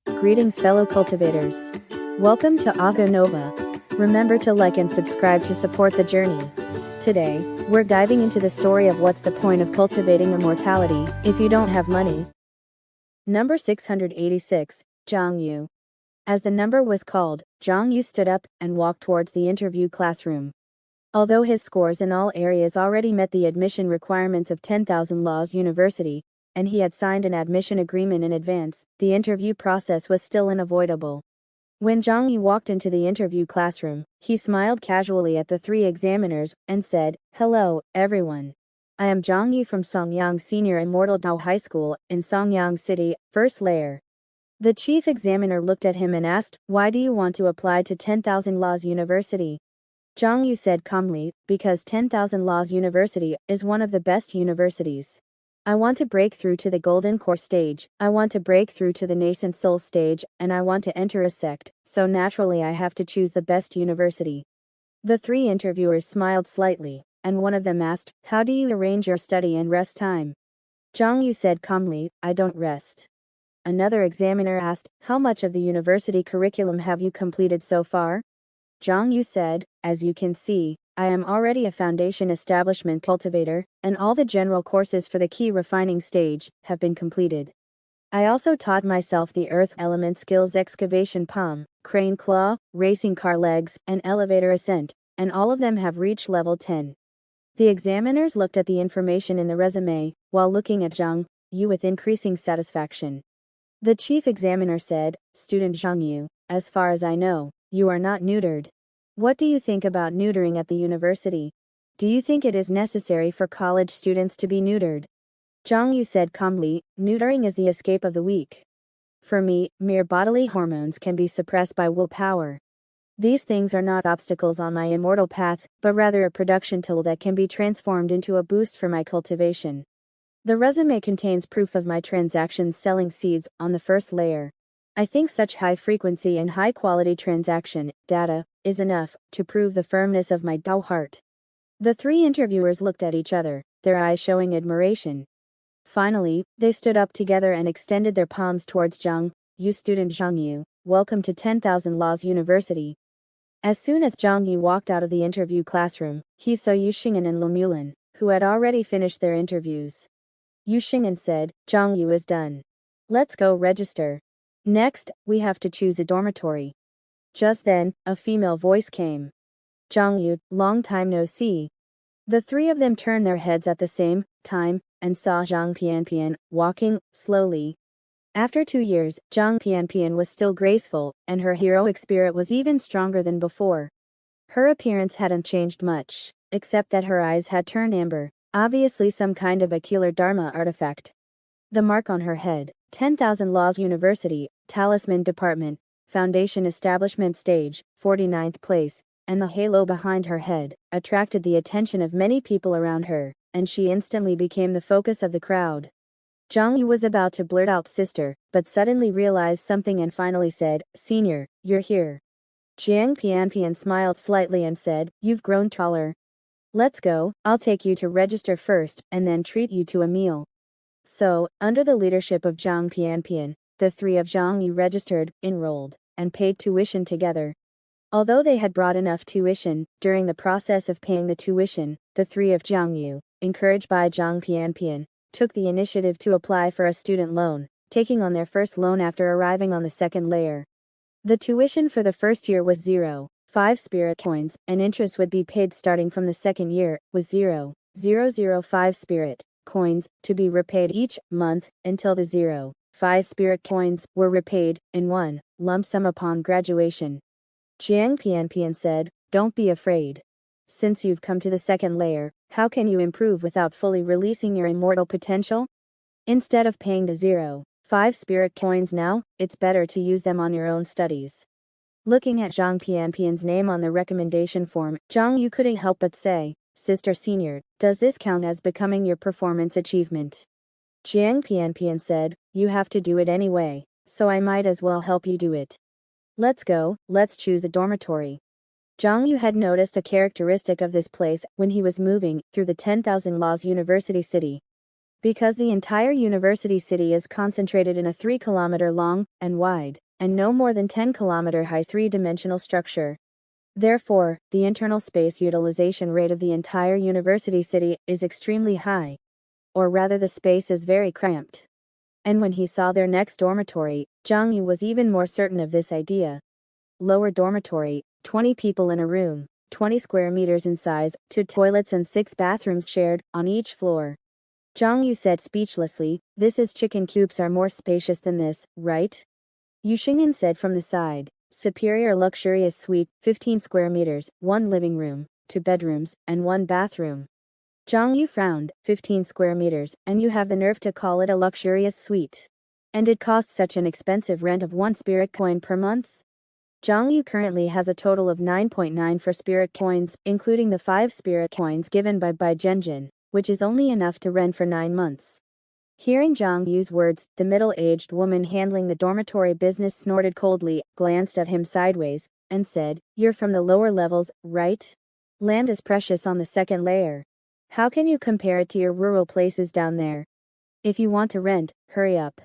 Greetings fellow cultivators. Welcome to Oscar Nova. Remember to like and subscribe to support the journey. Today, we're diving into the story of what's the point of cultivating immortality if you don't have money. Number 686, Xiong Yu. As the number was called, Xiong Yu stood up and walked towards the interview classroom. Although his scores in all areas already met the admission requirements of 10,000 Laws University, and he had signed an admission agreement in advance, the interview process was still unavoidable. When Xiong Yu walked into the interview classroom, he smiled casually at the three examiners and said, "Hello, everyone. I am Xiong Yu from Songyang Senior Immortal Dao High School in Songyang City, first layer." The chief examiner looked at him and asked, "Why do you want to apply to 10,000 Laws University?" Xiong Yu said calmly, "Because 10,000 Laws University is one of the best universities. I want to break through to the golden core stage, I want to break through to the nascent soul stage, and I want to enter a sect, so naturally I have to choose the best university." The three interviewers smiled slightly, and one of them asked, "How do you arrange your study and rest time?" Xiong Yu said calmly, "I don't rest." Another examiner asked, "How much of the university curriculum have you completed so far?" Xiong Yu said, "As you can see, I am already a foundation establishment cultivator, and all the general courses for the key refining stage have been completed. I also taught myself the earth element skills excavation palm, crane claw, racing car legs, and elevator ascent, and all of them have reached level 10. The examiners looked at the information in the resume, while looking at Xiong Yu with increasing satisfaction. The chief examiner said, "Student Xiong Yu, as far as I know, you are not neutered. What do you think about neutering at the university? Do you think it is necessary for college students to be neutered?" Xiong Yu said calmly, "Neutering is the escape of the weak. For me, mere bodily hormones can be suppressed by willpower. These things are not obstacles on my immortal path, but rather a production tool that can be transformed into a boost for my cultivation. The resume contains proof of my transactions selling seeds on the first layer. I think such high frequency and high quality transaction data is enough to prove the firmness of my Dao heart." The three interviewers looked at each other, their eyes showing admiration. Finally, they stood up together and extended their palms towards Xiong Yu. "Student Xiong Yu, welcome to 10,000 Laws University." As soon as Xiong Yu walked out of the interview classroom, he saw Yuxingen and Lemulan, who had already finished their interviews. Yuxingen said, "Xiong Yu is done. Let's go register. Next, we have to choose a dormitory." Just then, a female voice came. "Xiong Yu, long time no see." The three of them turned their heads at the same time, and saw Zhang Pianpian, walking slowly. After 2 years, Zhang Pianpian was still graceful, and her heroic spirit was even stronger than before. Her appearance hadn't changed much, except that her eyes had turned amber, obviously some kind of ocular dharma artifact. The mark on her head, 10,000 Laws University, Talisman Department, Foundation Establishment Stage, 49th place, and the halo behind her head, attracted the attention of many people around her, and she instantly became the focus of the crowd. Xiong Yu was about to blurt out "sister," but suddenly realized something and finally said, "Senior, you're here." Jiang Pianpian smiled slightly and said, "You've grown taller. Let's go, I'll take you to register first, and then treat you to a meal." So, under the leadership of Zhang Pianpian, the three of Xiong Yu registered, enrolled, and paid tuition together. Although they had brought enough tuition, during the process of paying the tuition, the three of Xiong Yu, encouraged by Zhang Pianpian, took the initiative to apply for a student loan, taking on their first loan after arriving on the second layer. The tuition for the first year was 0.5 spirit coins, and interest would be paid starting from the second year, with 0.005 spirit coins to be repaid each month until the 0.5 spirit coins were repaid in one lump sum upon graduation. Jiang Pianpian said, "Don't be afraid. Since you've come to the second layer, how can you improve without fully releasing your immortal potential? Instead of paying the 0.5 spirit coins now, it's better to use them on your own studies." Looking at Zhang Pianpian's name on the recommendation form, Xiong Yu couldn't help but say, "Sister Senior, does this count as becoming your performance achievement?" Jiang Pianpian said, "You have to do it anyway, so I might as well help you do it. Let's go, let's choose a dormitory." Xiong Yu had noticed a characteristic of this place when he was moving through the 10,000 Laws University city. Because the entire university city is concentrated in a 3-kilometer long and wide, and no more than 10-kilometer high three-dimensional structure. Therefore, the internal space utilization rate of the entire university city is extremely high. Or rather, the space is very cramped. And when he saw their next dormitory, Xiong Yu was even more certain of this idea. Lower dormitory, 20 people in a room, 20 square meters in size, 2 toilets and 6 bathrooms shared on each floor. Xiong Yu said speechlessly, "This is chicken coops are more spacious than this, right?" Yu Xingyan said from the side, "Superior luxurious suite, 15 square meters, 1 living room, 2 bedrooms, and 1 bathroom." Xiong Yu frowned, 15 square meters, and you have the nerve to call it a luxurious suite. And it costs such an expensive rent of 1 spirit coin per month? Xiong Yu currently has a total of 9.9 for spirit coins, including the 5 spirit coins given by Bai Zhenjin, which is only enough to rent for 9 months. Hearing Xiong Yu's words, the middle-aged woman handling the dormitory business snorted coldly, glanced at him sideways, and said, "You're from the lower levels, right? Land is precious on the second layer. How can you compare it to your rural places down there? If you want to rent, hurry up.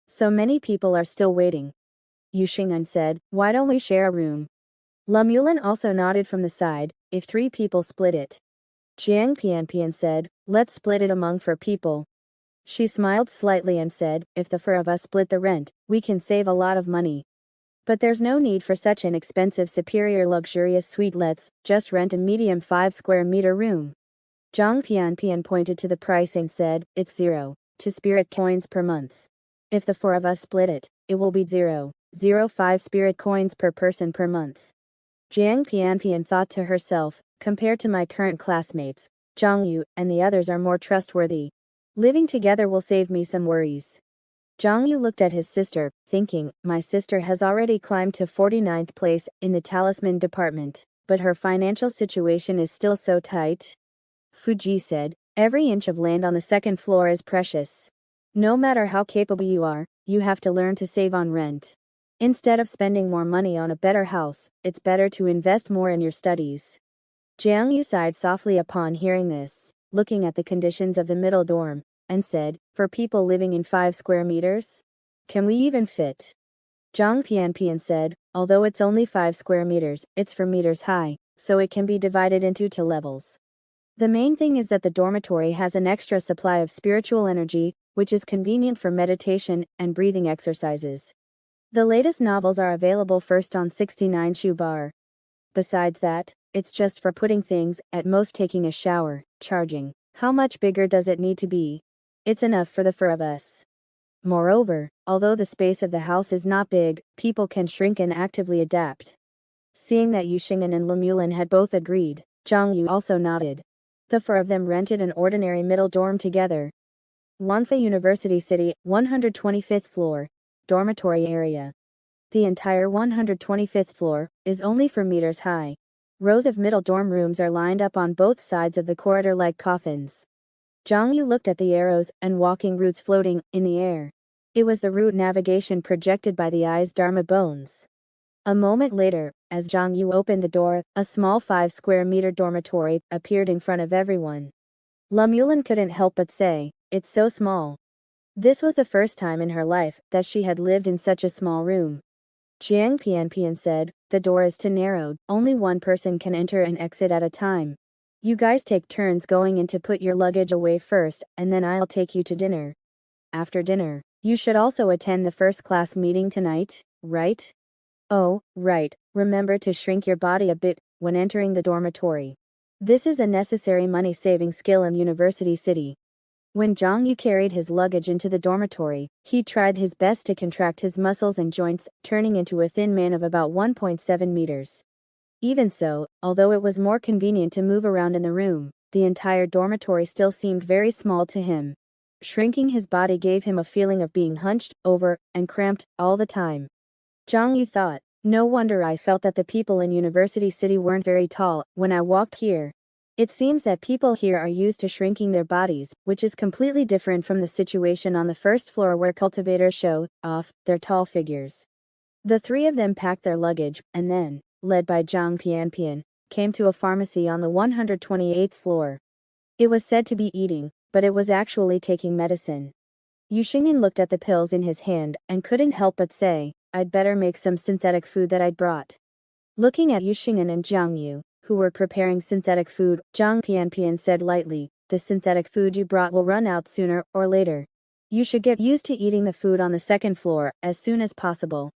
So many people are still waiting." Yu Xingyan said, "Why don't we share a room?" Lemulin also nodded from the side, "If 3 people split it." Jiang Pianpian said, "Let's split it among 4 people." She smiled slightly and said, "If the 4 of us split the rent, we can save a lot of money. But there's no need for such an expensive superior luxurious suite. Let's just rent a medium 5 square meter room." Zhang Pianpian pointed to the price and said, "It's 0.2 spirit coins per month. If the 4 of us split it, it will be 0.05 spirit coins per person per month." Jiang Pianpian thought to herself, "Compared to my current classmates, Xiong Yu and the others are more trustworthy. Living together will save me some worries." Xiong Yu looked at his sister, thinking, "My sister has already climbed to 49th place in the talisman department, but her financial situation is still so tight." Fuji said, "Every inch of land on the second floor is precious. No matter how capable you are, you have to learn to save on rent. Instead of spending more money on a better house, it's better to invest more in your studies." Jiang Yu sighed softly upon hearing this, looking at the conditions of the middle dorm, and said, "For people living in 5 square meters? Can we even fit?" Zhang Pianpian said, "Although it's only 5 square meters, it's 4 meters high, so it can be divided into 2 levels. The main thing is that the dormitory has an extra supply of spiritual energy, which is convenient for meditation and breathing exercises. The latest novels are available first on 69 Shu Bar. Besides that, it's just for putting things, at most taking a shower, charging. How much bigger does it need to be? It's enough for the 4 of us. Moreover, although the space of the house is not big, people can shrink and actively adapt." Seeing that Yu Xingyan and Lemulin had both agreed, Xiong Yu also nodded. The 4 of them rented an ordinary middle dorm together. Wanfei University City, 125th floor. Dormitory area. The entire 125th floor is only 4 meters high. Rows of middle dorm rooms are lined up on both sides of the corridor like coffins. Xiong Yu looked at the arrows and walking routes floating in the air. It was the route navigation projected by the eye's Dharma bones. A moment later, as Xiong Yu opened the door, a small 5 square meter dormitory appeared in front of everyone. Lemulin couldn't help but say, "It's so small." This was the first time in her life that she had lived in such a small room. Jiang Pianpian said, "The door is too narrow, only one person can enter and exit at a time. You guys take turns going in to put your luggage away first, and then I'll take you to dinner. After dinner, you should also attend the first class meeting tonight, right? Oh, right, remember to shrink your body a bit when entering the dormitory. This is a necessary money-saving skill in University City." When Xiong Yu carried his luggage into the dormitory, he tried his best to contract his muscles and joints, turning into a thin man of about 1.7 meters. Even so, although it was more convenient to move around in the room, the entire dormitory still seemed very small to him. Shrinking his body gave him a feeling of being hunched over and cramped all the time. Xiong Yu thought, "No wonder I felt that the people in University City weren't very tall when I walked here. It seems that people here are used to shrinking their bodies, which is completely different from the situation on the first floor where cultivators show off their tall figures." The 3 of them packed their luggage, and then, led by Zhang Pianpian, came to a pharmacy on the 128th floor. It was said to be eating but it was actually taking medicine. Xing looked at the pills in his hand and couldn't help but say, "I'd better make some synthetic food that I'd brought." Looking at Xing and Jiang Yu, who were preparing synthetic food, Zhang Pian said lightly, "The synthetic food you brought will run out sooner or later. You should get used to eating the food on the second floor as soon as possible.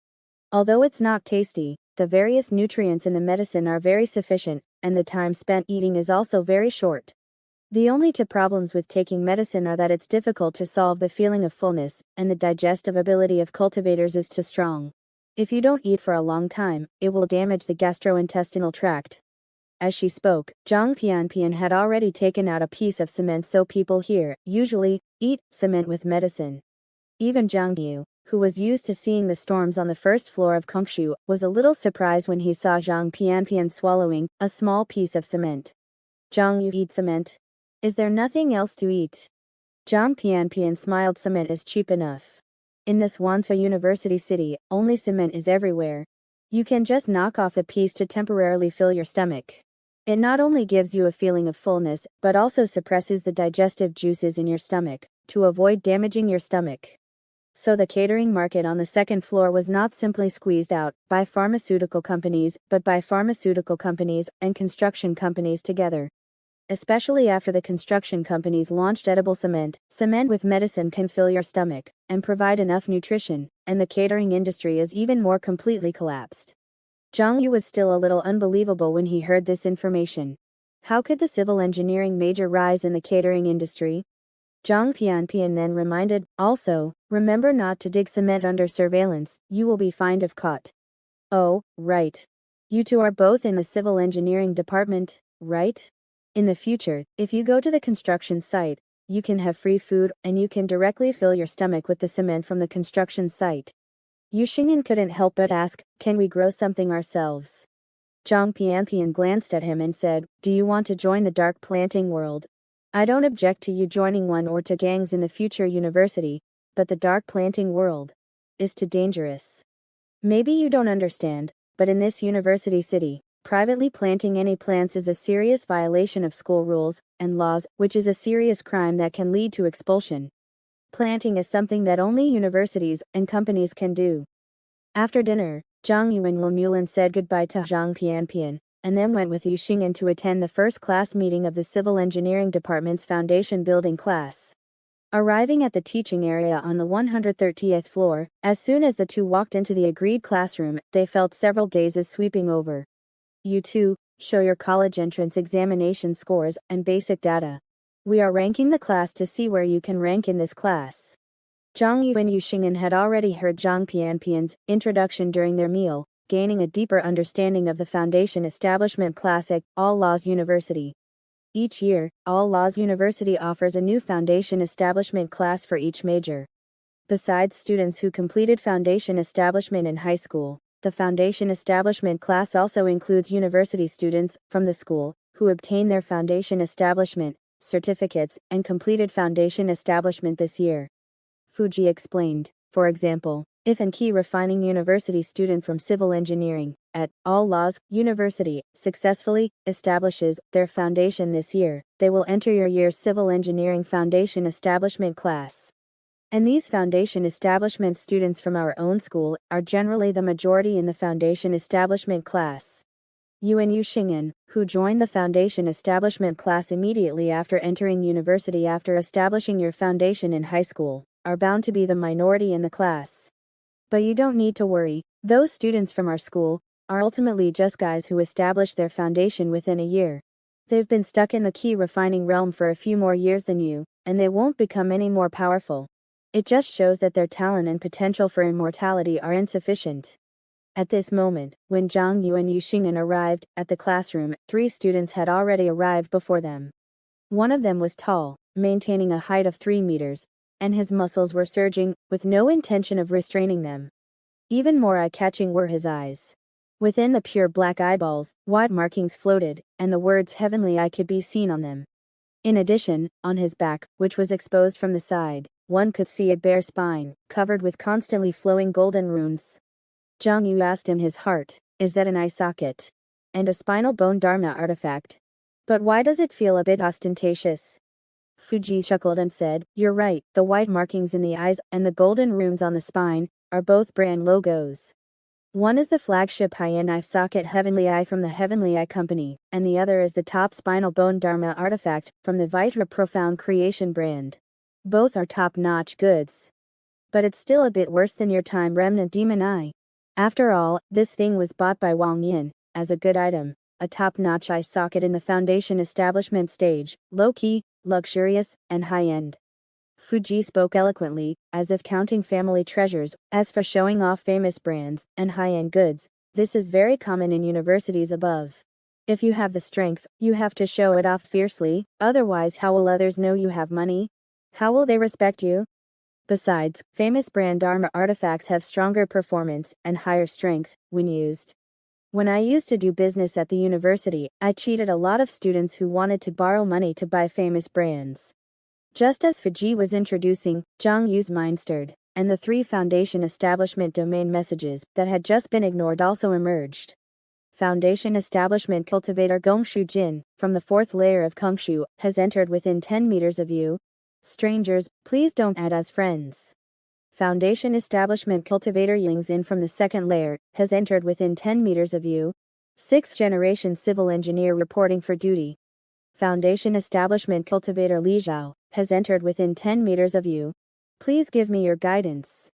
Although it's not tasty, the various nutrients in the medicine are very sufficient, and the time spent eating is also very short. The only two problems with taking medicine are that it's difficult to solve the feeling of fullness, and the digestive ability of cultivators is too strong. If you don't eat for a long time, it will damage the gastrointestinal tract." As she spoke, Zhang Pian had already taken out a piece of cement, so people here, usually, eat cement with medicine. Even Jiang Yu, who was used to seeing the storms on the first floor of Kongshu, was a little surprised when he saw Zhang Pian swallowing a small piece of cement. "Zhang Yu eat cement? Is there nothing else to eat?" Zhang Pian smiled. "Cement is cheap enough. In this Wanfa University city, only cement is everywhere. You can just knock off a piece to temporarily fill your stomach. It not only gives you a feeling of fullness, but also suppresses the digestive juices in your stomach, to avoid damaging your stomach." So the catering market on the second floor was not simply squeezed out by pharmaceutical companies, but by pharmaceutical companies and construction companies together. Especially after the construction companies launched edible cement, cement with medicine can fill your stomach and provide enough nutrition, and the catering industry is even more completely collapsed. Zhang Yu was still a little unbelievable when he heard this information. How could the civil engineering major rise in the catering industry? Zhang Pian then reminded, "Also, remember not to dig cement under surveillance, you will be fined if caught." "Oh, right. You two are both in the civil engineering department, right? In the future, if you go to the construction site, you can have free food and you can directly fill your stomach with the cement from the construction site." Xing couldn't help but ask, "Can we grow something ourselves?" Zhang Pian glanced at him and said, "Do you want to join the dark planting world? I don't object to you joining one or two gangs in the future university, but the dark planting world is too dangerous. Maybe you don't understand, but in this university city, privately planting any plants is a serious violation of school rules and laws, which is a serious crime that can lead to expulsion. Planting is something that only universities and companies can do." After dinner, Zhang Yu and Lumulin said goodbye to Zhang Pian, and then went with Xing to attend the first class meeting of the Civil Engineering Department's foundation building class. Arriving at the teaching area on the 130th floor, as soon as the two walked into the agreed classroom, they felt several gazes sweeping over. "You two, show your college entrance examination scores and basic data. We are ranking the class to see where you can rank in this class." Zhang Yu and Xing had already heard Zhang Pian's introduction during their meal, gaining a deeper understanding of the foundation establishment class at All Laws University. Each year, All Laws University offers a new foundation establishment class for each major. Besides students who completed foundation establishment in high school, the foundation establishment class also includes university students from the school who obtained their foundation establishment certificates and completed foundation establishment this year. Fuji explained, for example, if an key refining university student from civil engineering at All Laws University successfully establishes their foundation this year, they will enter your year's civil engineering foundation establishment class. And these foundation establishment students from our own school are generally the majority in the foundation establishment class. You and Xing, who joined the foundation establishment class immediately after entering university after establishing your foundation in high school, are bound to be the minority in the class. But you don't need to worry, those students from our school are ultimately just guys who established their foundation within a year. They've been stuck in the key refining realm for a few more years than you, and they won't become any more powerful. It just shows that their talent and potential for immortality are insufficient." At this moment, when Zhang Yu and Xing arrived at the classroom, 3 students had already arrived before them. One of them was tall, maintaining a height of 3 meters, and his muscles were surging, with no intention of restraining them. Even more eye-catching were his eyes. Within the pure black eyeballs, wide markings floated, and the words "Heavenly Eye" could be seen on them. In addition, on his back, which was exposed from the side, one could see a bare spine, covered with constantly flowing golden runes. Zhang Yu asked him his heart, "Is that an eye socket? And a spinal bone Dharma artifact? But why does it feel a bit ostentatious?" Fuji chuckled and said, "You're right, the white markings in the eyes and the golden runes on the spine are both brand logos. One is the flagship high-end eye socket Heavenly Eye from the Heavenly Eye Company, and the other is the top spinal bone Dharma artifact from the Vajra Profound Creation brand. Both are top-notch goods. But it's still a bit worse than your time remnant demon eye. After all, this thing was bought by Wang Yin as a good item, a top-notch eye socket in the foundation establishment stage, low-key, luxurious, and high-end." Fuji spoke eloquently, as if counting family treasures. "As for showing off famous brands and high-end goods, this is very common in universities above. If you have the strength, you have to show it off fiercely, otherwise how will others know you have money? How will they respect you? Besides, famous brand Dharma artifacts have stronger performance and higher strength when used. When I used to do business at the university, I cheated a lot of students who wanted to borrow money to buy famous brands." Just as Fuji was introducing, Zhang Yu's mind stirred, and the 3 Foundation Establishment domain messages that had just been ignored also emerged. Foundation Establishment Cultivator Gongshu Jin, from the 4th layer of Kongshu, has entered within 10 meters of you. Strangers, please don't add as friends. Foundation Establishment Cultivator Yingxin from the 2nd layer, has entered within 10 meters of you. 6th generation civil engineer reporting for duty. Foundation Establishment Cultivator Li Zhao, has entered within 10 meters of you. Please give me your guidance.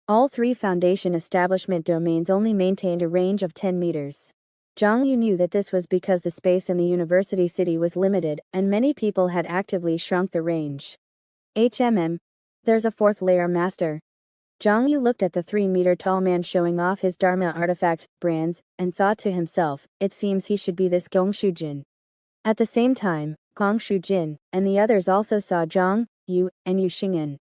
All 3 Foundation Establishment domains only maintained a range of 10 meters. Zhang Yu knew that this was because the space in the university city was limited, and many people had actively shrunk the range. There's a 4th layer master. Zhang Yu looked at the 3-meter-tall man showing off his Dharma artifact brands, and thought to himself, it seems he should be this Gongshu Jin. At the same time, Gongshu Jin and the others also saw Zhang Yu and Yu Xingyan.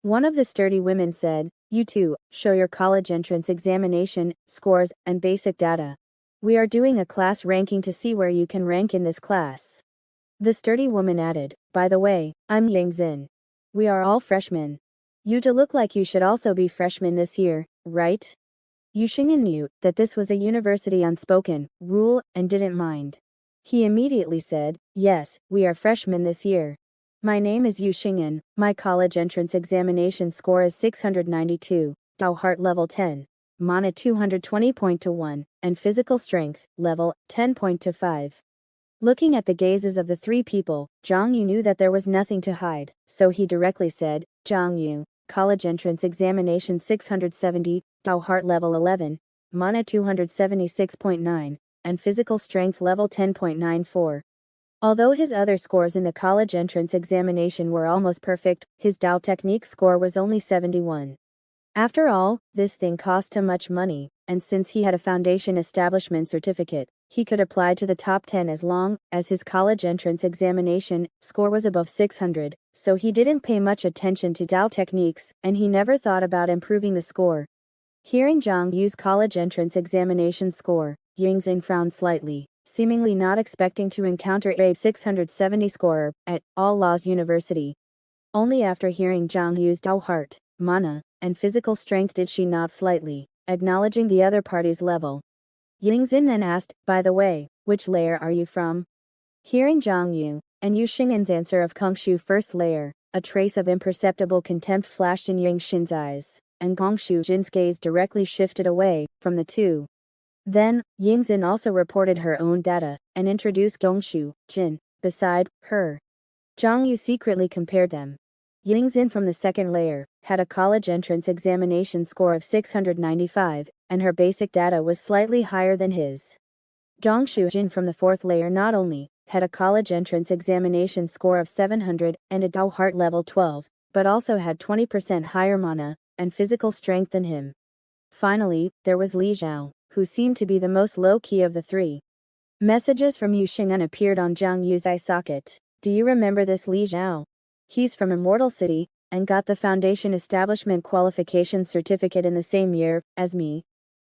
One of the sturdy women said, "You two, show your college entrance examination scores and basic data. We are doing a class ranking to see where you can rank in this class." The sturdy woman added, "By the way, I'm Yingxin. We are all freshmen. You two look like you should also be freshmen this year, right?" Yu Xingyan knew that this was a university unspoken rule and didn't mind. He immediately said, "Yes, we are freshmen this year. My name is Yu Xingyan, my college entrance examination score is 692, Dao Heart level 10, Mana 220.21, and physical strength, level 10.25. Looking at the gazes of the 3 people, Zhang Yu knew that there was nothing to hide, so he directly said, "Zhang Yu, college entrance examination 670, Dao Heart level 11, Mana 276.9. and physical strength level 10.94. Although his other scores in the college entrance examination were almost perfect, his Dao technique score was only 71. After all, this thing cost him much money, and since he had a foundation establishment certificate, he could apply to the top 10 as long as his college entrance examination score was above 600, so he didn't pay much attention to Dao techniques, and he never thought about improving the score. Hearing Zhang Yu's college entrance examination score, Yingxin frowned slightly, seemingly not expecting to encounter a 670 scorer at All Laws University. Only after hearing Zhang Yu's Dao Heart, Mana, and physical strength did she nod slightly, acknowledging the other party's level. Yingxin then asked, "By the way, which layer are you from?" Hearing Zhang Yu and Yu Xingyan's answer of Kongshu 1st layer, a trace of imperceptible contempt flashed in Yingxin's eyes, and Gongshu Jin's gaze directly shifted away from the two. Then, Yingxin also reported her own data, and introduced Gongshu Jin beside her. Zhang Yu secretly compared them. Yingxin from the 2nd layer had a college entrance examination score of 695, and her basic data was slightly higher than his. Gongshu Jin from the 4th layer not only had a college entrance examination score of 700 and a Dao Heart level 12, but also had 20% higher mana and physical strength than him. Finally, there was Li Zhao, who seemed to be the most low-key of the 3. Messages from Yu Xingyan appeared on Zhang Yu's eye socket. "Do you remember this Li Zhao? He's from Immortal City, and got the Foundation Establishment Qualification Certificate in the same year as me."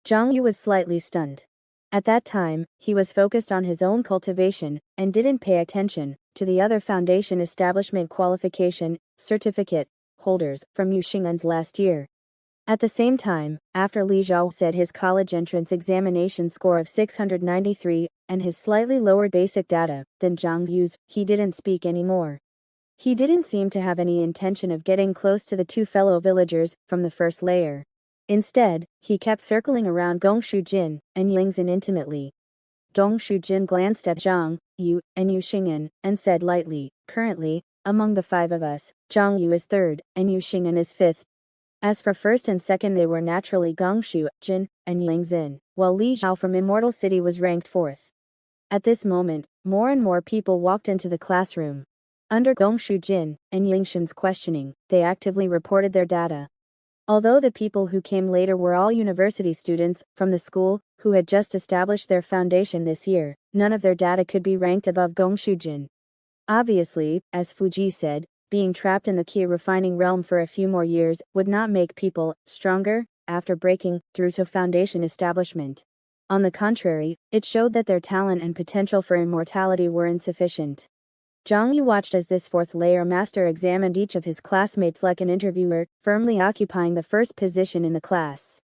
Zhang Yu was slightly stunned. At that time, he was focused on his own cultivation, and didn't pay attention to the other Foundation Establishment Qualification Certificate holders from Yu Xingyan's last year. At the same time, after Li Zhao said his college entrance examination score of 693 and his slightly lower basic data than Zhang Yu's, he didn't speak anymore. He didn't seem to have any intention of getting close to the two fellow villagers from the first layer. Instead, he kept circling around Gong Shujin and Yingxin intimately. Gong Shujin glanced at Zhang Yu and Yu Xing'an and said lightly, "Currently, among the five of us, Zhang Yu is third and Yu Xing'an is fifth." As for first and second, they were naturally Gong Shujin and Yingxin, while Li Zhao from Immortal City was ranked fourth. At this moment, more and more people walked into the classroom. Under Gong Shujin and Yingxin's questioning, they actively reported their data. Although the people who came later were all university students from the school who had just established their foundation this year, none of their data could be ranked above Gong Shujin. Obviously, as Fuji said, being trapped in the key refining realm for a few more years would not make people stronger after breaking through to foundation establishment. On the contrary, it showed that their talent and potential for immortality were insufficient. Zhang Yu watched as this fourth layer master examined each of his classmates like an interviewer, firmly occupying the first position in the class.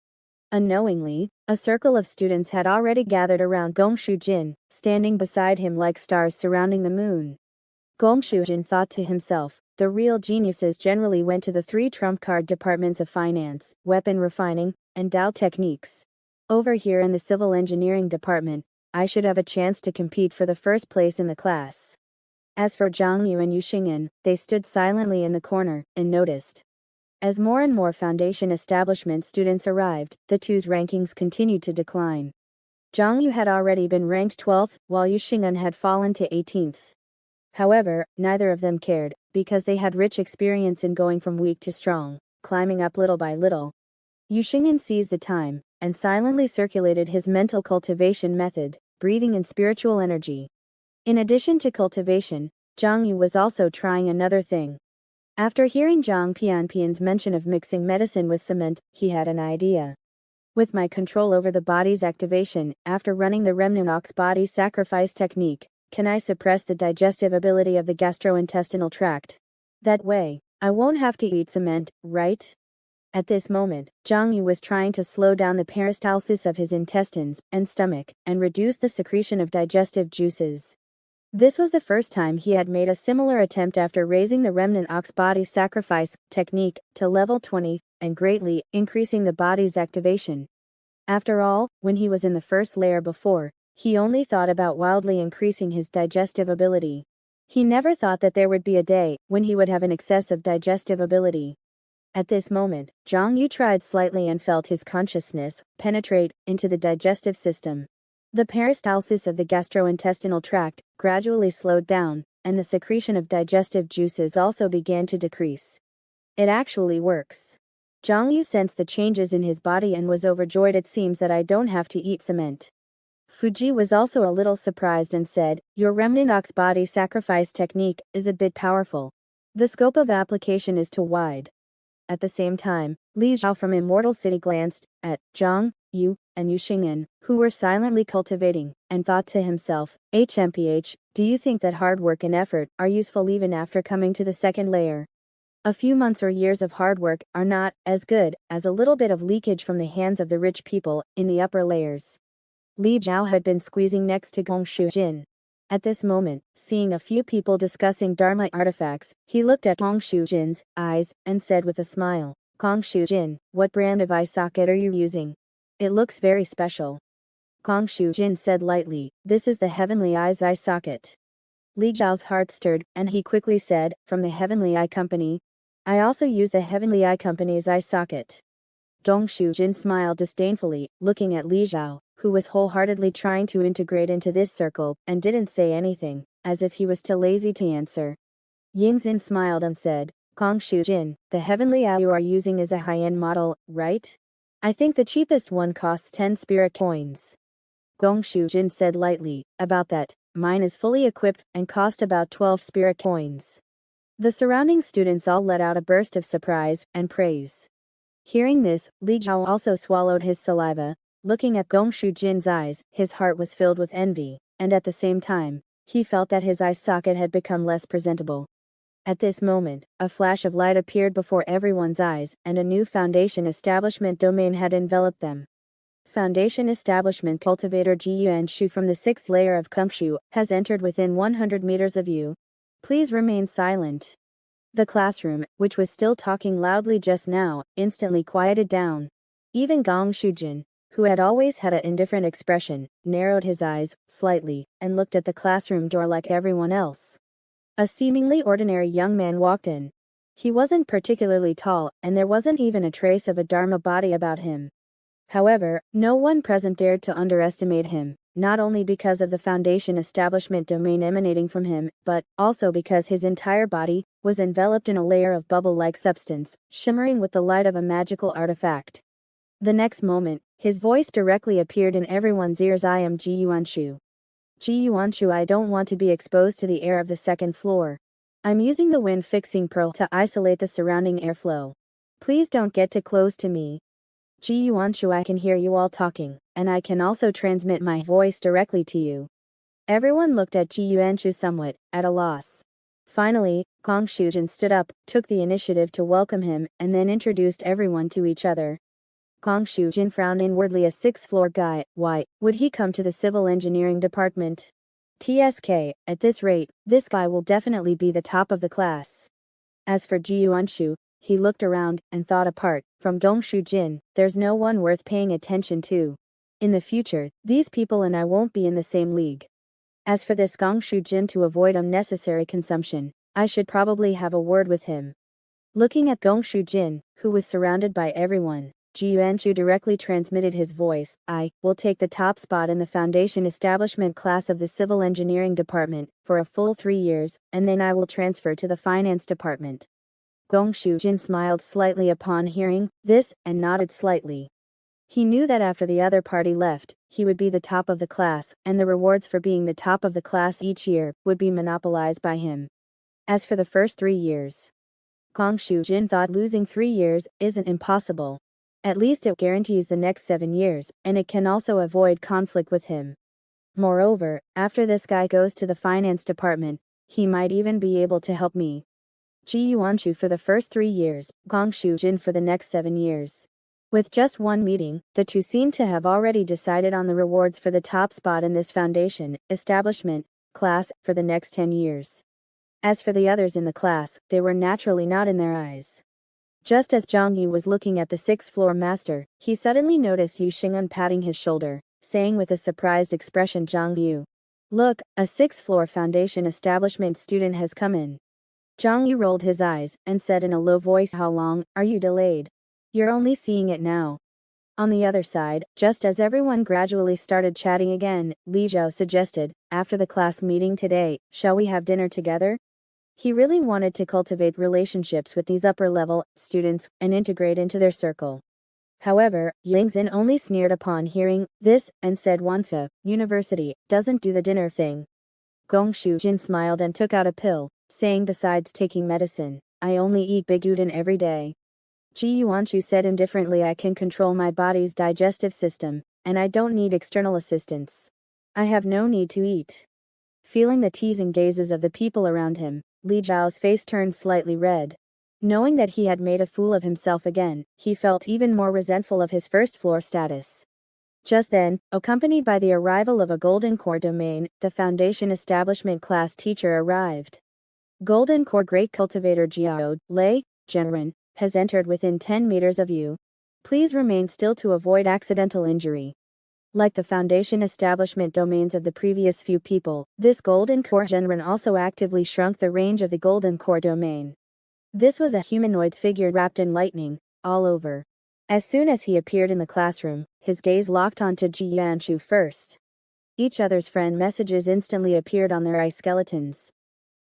Unknowingly, a circle of students had already gathered around Gong Shujin, standing beside him like stars surrounding the moon. Gong Shujin thought to himself, the real geniuses generally went to the three trump card departments of finance, weapon refining, and Dao techniques. Over here in the civil engineering department, I should have a chance to compete for the first place in the class. As for Zhang Yu and Yu Xing'an, they stood silently in the corner and noticed. As more and more foundation establishment students arrived, the two's rankings continued to decline. Zhang Yu had already been ranked 12th, while Yu Xing'an had fallen to 18th. However, neither of them cared, because they had rich experience in going from weak to strong, climbing up little by little. Yu Xing'an seized the time, and silently circulated his mental cultivation method, breathing in spiritual energy. In addition to cultivation, Zhang Yu was also trying another thing. After hearing Zhang Pianpian's mention of mixing medicine with cement, he had an idea. With my control over the body's activation, after running the remnant ox body sacrifice technique, can I suppress the digestive ability of the gastrointestinal tract? That way, I won't have to eat cement, right? At this moment, Zhang Yu was trying to slow down the peristalsis of his intestines and stomach, and reduce the secretion of digestive juices. This was the first time he had made a similar attempt after raising the remnant ox body sacrifice technique to level 20, and greatly increasing the body's activation. After all, when he was in the first layer before, he only thought about wildly increasing his digestive ability. He never thought that there would be a day when he would have an excess of digestive ability. At this moment, Zhang Yu tried slightly and felt his consciousness penetrate into the digestive system. The peristalsis of the gastrointestinal tract gradually slowed down, and the secretion of digestive juices also began to decrease. It actually works. Zhang Yu sensed the changes in his body and was overjoyed. It seems that I don't have to eat cement. Fuji was also a little surprised and said, your remnant ox body sacrifice technique is a bit powerful. The scope of application is too wide. At the same time, Li Zhao from Immortal City glanced at Zhang Yu and Yu Xing'an, who were silently cultivating, and thought to himself, HMPH, do you think that hard work and effort are useful even after coming to the second layer? A few months or years of hard work are not as good as a little bit of leakage from the hands of the rich people in the upper layers. Li Zhao had been squeezing next to Gong Shujin. At this moment, seeing a few people discussing Dharma artifacts, he looked at Gong Shujin's eyes and said with a smile, Gong Shujin, what brand of eye socket are you using? It looks very special. Gong Shujin said lightly, this is the Heavenly Eyes eye socket. Li Zhao's heart stirred, and he quickly said, from the Heavenly Eye Company. I also use the Heavenly Eye Company's eye socket. Gong Shujin smiled disdainfully, looking at Li Zhao, who was wholeheartedly trying to integrate into this circle, and didn't say anything, as if he was too lazy to answer. Yingxin smiled and said, Gong Shujin, the Heavenly Eye you are using is a high-end model, right? I think the cheapest one costs 10 spirit coins. Gong Shujin said lightly, about that, mine is fully equipped and cost about 12 spirit coins. The surrounding students all let out a burst of surprise and praise. Hearing this, Li Zhao also swallowed his saliva. Looking at Gong Shujin's eyes, his heart was filled with envy, and at the same time, he felt that his eye socket had become less presentable. At this moment, a flash of light appeared before everyone's eyes, and a new foundation establishment domain had enveloped them. Foundation establishment cultivator Ji Yuan Shu from the 6th layer of Kungshu has entered within 100 meters of you. Please remain silent. The classroom, which was still talking loudly just now, instantly quieted down. Even Gong Shujin, who had always had an indifferent expression, narrowed his eyes slightly and looked at the classroom door like everyone else. A seemingly ordinary young man walked in. He wasn't particularly tall, and there wasn't even a trace of a Dharma body about him. However, no one present dared to underestimate him, not only because of the Foundation establishment domain emanating from him, but also because his entire body was enveloped in a layer of bubble-like substance, shimmering with the light of a magical artifact. The next moment, his voice directly appeared in everyone's ears. I am Ji Yuanshu. Ji Yuanshu, I don't want to be exposed to the air of the second floor. I'm using the wind-fixing pearl to isolate the surrounding airflow. Please don't get too close to me. Ji Yuanshu, I can hear you all talking, and I can also transmit my voice directly to you. Everyone looked at Ji Yuanshu somewhat at a loss. Finally, Gong Shujin stood up, took the initiative to welcome him, and then introduced everyone to each other. Gong Shujin frowned inwardly. A sixth-floor guy, why would he come to the civil engineering department? TSK, at this rate, this guy will definitely be the top of the class. As for Ji Yuanshu, he looked around and thought, apart from Gong Shujin, there's no one worth paying attention to. In the future, these people and I won't be in the same league. As for this Gong Shujin, to avoid unnecessary consumption, I should probably have a word with him. Looking at Gong Shujin, who was surrounded by everyone, Ji Yuanshu directly transmitted his voice. I will take the top spot in the Foundation establishment class of the Civil Engineering Department for a full 3 years, and then I will transfer to the Finance Department. Gong Shujin smiled slightly upon hearing this and nodded slightly. He knew that after the other party left, he would be the top of the class, and the rewards for being the top of the class each year would be monopolized by him. As for the first 3 years, Gong Shujin thought losing 3 years isn't impossible. At least it guarantees the next 7 years, and it can also avoid conflict with him. Moreover, after this guy goes to the finance department, he might even be able to help me. Ji Yuanshu for the first 3 years, Gong Shujin for the next 7 years. With just one meeting, the two seemed to have already decided on the rewards for the top spot in this Foundation establishment class for the next 10 years. As for the others in the class, they were naturally not in their eyes. Just as Zhang Yu was looking at the sixth-floor master, he suddenly noticed Yu Xing'an patting his shoulder, saying with a surprised expression, Zhang Yu, look, a sixth-floor Foundation establishment student has come in. Zhang Yu rolled his eyes and said in a low voice, how long are you delayed? You're only seeing it now. On the other side, just as everyone gradually started chatting again, Li Zhao suggested, after the class meeting today, shall we have dinner together? He really wanted to cultivate relationships with these upper-level students and integrate into their circle. However, Yang Xin only sneered upon hearing this and said, Wanfa, University, doesn't do the dinner thing. Gong Shujin smiled and took out a pill, saying, besides taking medicine, I only eat big udon every day. Ji Yuanshu said indifferently, I can control my body's digestive system, and I don't need external assistance. I have no need to eat. Feeling the teasing gazes of the people around him, Li Zhao's face turned slightly red. Knowing that he had made a fool of himself again, he felt even more resentful of his first-floor status. Just then, accompanied by the arrival of a Golden Core domain, the Foundation establishment class teacher arrived. Golden Core Great Cultivator Jiao Lei Zhenren has entered within 10 meters of you. Please remain still to avoid accidental injury. Like the Foundation establishment domains of the previous few people, this Golden Core Zhenren also actively shrunk the range of the Golden Core domain. This was a humanoid figure wrapped in lightning, all over. As soon as he appeared in the classroom, his gaze locked onto Ji Yuanshu first. Each other's friend messages instantly appeared on their eye skeletons.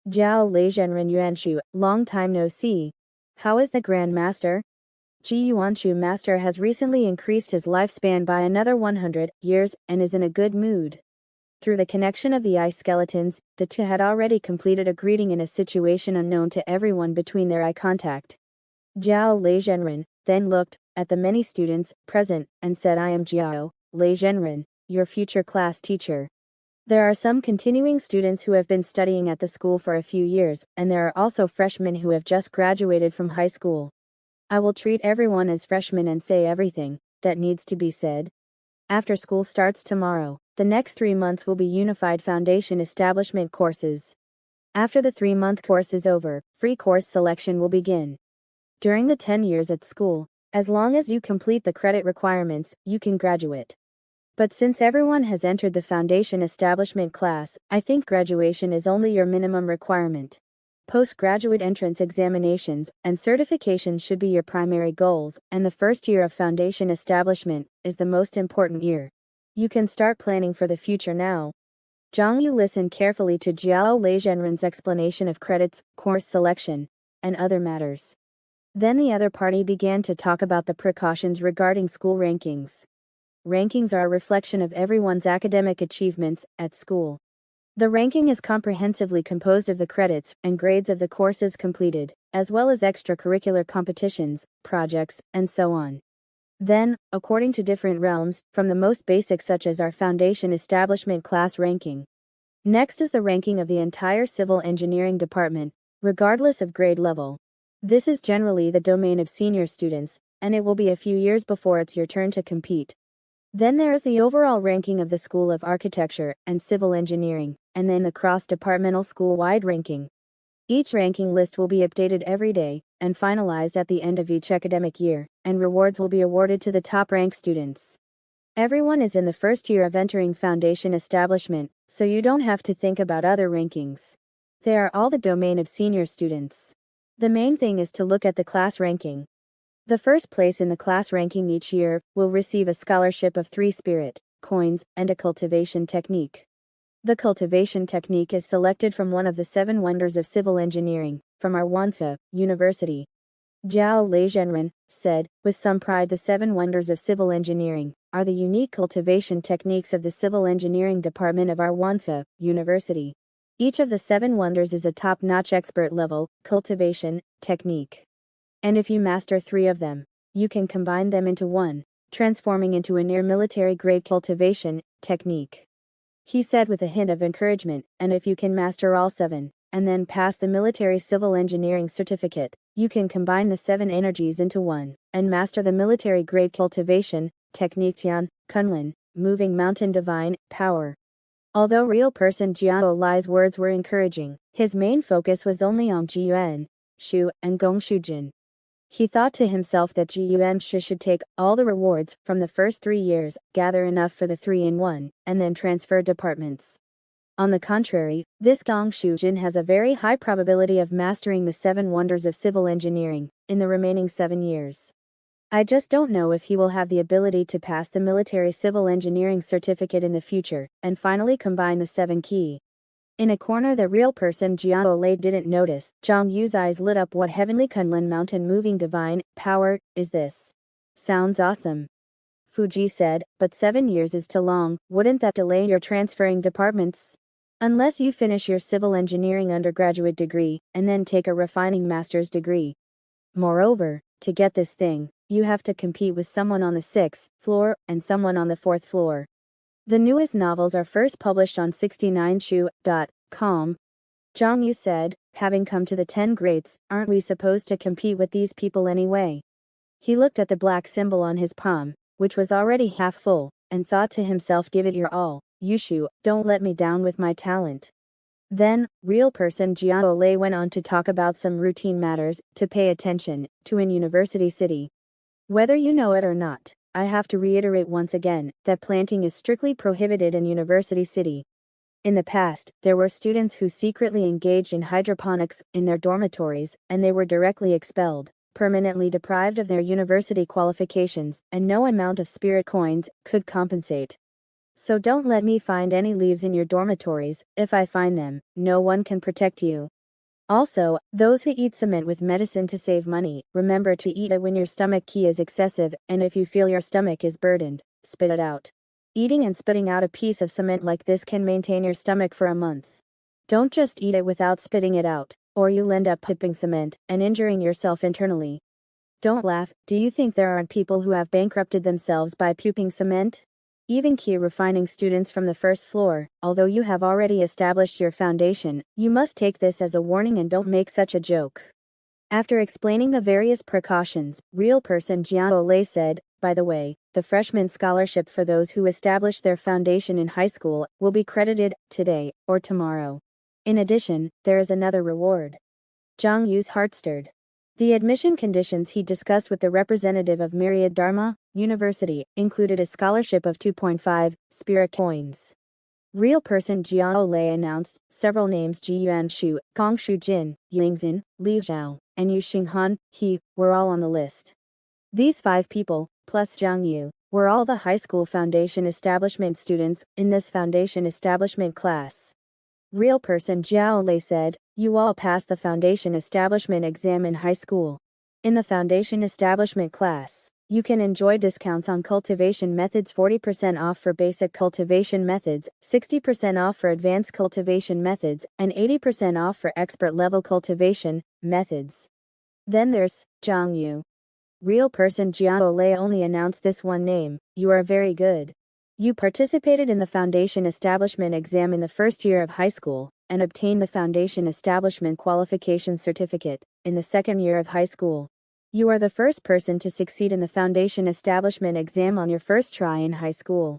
Jiao Lei Zhenren Yuanshu, long time no see. How is the Grand Master? Ji Yuanshu Master has recently increased his lifespan by another 100 years and is in a good mood. Through the connection of the eye skeletons, the two had already completed a greeting in a situation unknown to everyone between their eye contact. Jiao Lei Zhenren then looked at the many students present and said, I am Jiao Lei Zhenren, your future class teacher. There are some continuing students who have been studying at the school for a few years, and there are also freshmen who have just graduated from high school. I will treat everyone as freshmen and say everything that needs to be said. After school starts tomorrow, the next 3 months will be Unified Foundation Establishment courses. After the 3-month course is over, free course selection will begin. During the 10 years at school, as long as you complete the credit requirements, you can graduate. But since everyone has entered the foundation establishment class, I think graduation is only your minimum requirement. Postgraduate entrance examinations and certifications should be your primary goals, and the first year of foundation establishment is the most important year. You can start planning for the future now. Zhang Yu listened carefully to Jiao Leizhenren's explanation of credits, course selection, and other matters. Then the other party began to talk about the precautions regarding school rankings. Rankings are a reflection of everyone's academic achievements at school. The ranking is comprehensively composed of the credits and grades of the courses completed, as well as extracurricular competitions, projects, and so on. Then, according to different realms, from the most basic such as our foundation establishment class ranking. Next is the ranking of the entire civil engineering department, regardless of grade level. This is generally the domain of senior students, and it will be a few years before it's your turn to compete. Then there is the overall ranking of the School of Architecture and Civil Engineering, and then the cross-departmental school-wide ranking. Each ranking list will be updated every day, and finalized at the end of each academic year, and rewards will be awarded to the top-ranked students. Everyone is in the first year of entering foundation establishment, so you don't have to think about other rankings. They are all the domain of senior students. The main thing is to look at the class ranking. The first place in the class ranking each year will receive a scholarship of 3 spirit coins and a cultivation technique. The cultivation technique is selected from one of the 7 wonders of civil engineering, from our Wanfa University. Jiao Leizhenren said, with some pride, the 7 wonders of civil engineering are the unique cultivation techniques of the civil engineering department of our Wanfa University. Each of the 7 wonders is a top-notch expert level cultivation technique. And if you master 3 of them, you can combine them into one, transforming into a near military-grade cultivation technique. He said with a hint of encouragement, and if you can master all 7, and then pass the military civil engineering certificate, you can combine the 7 energies into one, and master the military-grade cultivation technique Tian, Kunlun, moving mountain divine power. Although real person Jiao Lai's words were encouraging, his main focus was only on Jiyuan, Shu, and Gong Shujin. He thought to himself that Jiyuan Shi should take all the rewards from the first 3 years, gather enough for the 3-in-1, and then transfer departments. On the contrary, this Gong Shujin has a very high probability of mastering the 7 wonders of civil engineering in the remaining 7 years. I just don't know if he will have the ability to pass the military civil engineering certificate in the future, and finally combine the 7 key. In a corner the real person Jiao Lei didn't notice, Zhang Yu's eyes lit up. What heavenly Kunlun mountain moving divine power is this? Sounds awesome. Fuji said, but 7 years is too long, wouldn't that delay your transferring departments? Unless you finish your civil engineering undergraduate degree, and then take a refining master's degree. Moreover, to get this thing, you have to compete with someone on the 6th floor, and someone on the 4th floor. The newest novels are first published on 69shu.com. Zhang Yu said, having come to the 10 greats, aren't we supposed to compete with these people anyway? He looked at the black symbol on his palm, which was already half full, and thought to himself, give it your all, Yushu, don't let me down with my talent. Then, real person Jiao Lei went on to talk about some routine matters to pay attention to in University City. Whether you know it or not, I have to reiterate once again that planting is strictly prohibited in University City. In the past, there were students who secretly engaged in hydroponics in their dormitories, and they were directly expelled, permanently deprived of their university qualifications, and no amount of spirit coins could compensate. So don't let me find any leaves in your dormitories. If I find them, no one can protect you. Also, those who eat cement with medicine to save money, remember to eat it when your stomach qi is excessive, and if you feel your stomach is burdened, spit it out. Eating and spitting out a piece of cement like this can maintain your stomach for a month. Don't just eat it without spitting it out, or you'll end up pipping cement and injuring yourself internally. Don't laugh. Do you think there aren't people who have bankrupted themselves by puking cement? Even key refining students from the first floor, although you have already established your foundation, you must take this as a warning and don't make such a joke. After explaining the various precautions, real person Jiao Lei said, by the way, the freshman scholarship for those who establish their foundation in high school will be credited today or tomorrow. In addition, there is another reward. Zhang Yu's heart stirred. The admission conditions he discussed with the representative of Myriad Dharma University included a scholarship of 2.5 spirit coins. Real person Jiao Lei announced several names: Ji Yuanshu, Gongshu Jin, Yingzin, Li Zhao, and Yu Xinghan, he, were all on the list. These 5 people, plus Zhang Yu, were all the high school foundation establishment students in this foundation establishment class. Real person Jiao Lei said, "You all passed the foundation establishment exam in high school. In the foundation establishment class, you can enjoy discounts on cultivation methods, 40% off for basic cultivation methods, 60% off for advanced cultivation methods, and 80% off for expert level cultivation methods." Then there's Zhang Yu. Real person Jiao Lei only announced this one name. "You are very good. You participated in the foundation establishment exam in the first year of high school, and obtained the foundation establishment qualification certificate in the second year of high school. You are the first person to succeed in the foundation establishment exam on your first try in high school.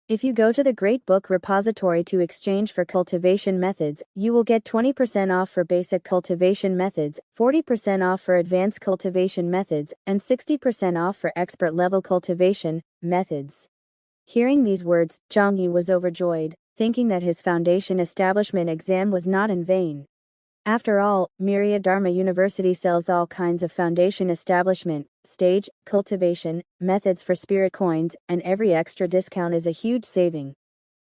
If you go to the Great Book Repository to exchange for cultivation methods, you will get 20% off for basic cultivation methods, 40% off for advanced cultivation methods, and 60% off for expert level cultivation methods." Hearing these words, Zhang Yu was overjoyed, thinking that his foundation establishment exam was not in vain. After all, Myriad Dharma University sells all kinds of foundation establishment, stage, cultivation, methods for spirit coins, and every extra discount is a huge saving.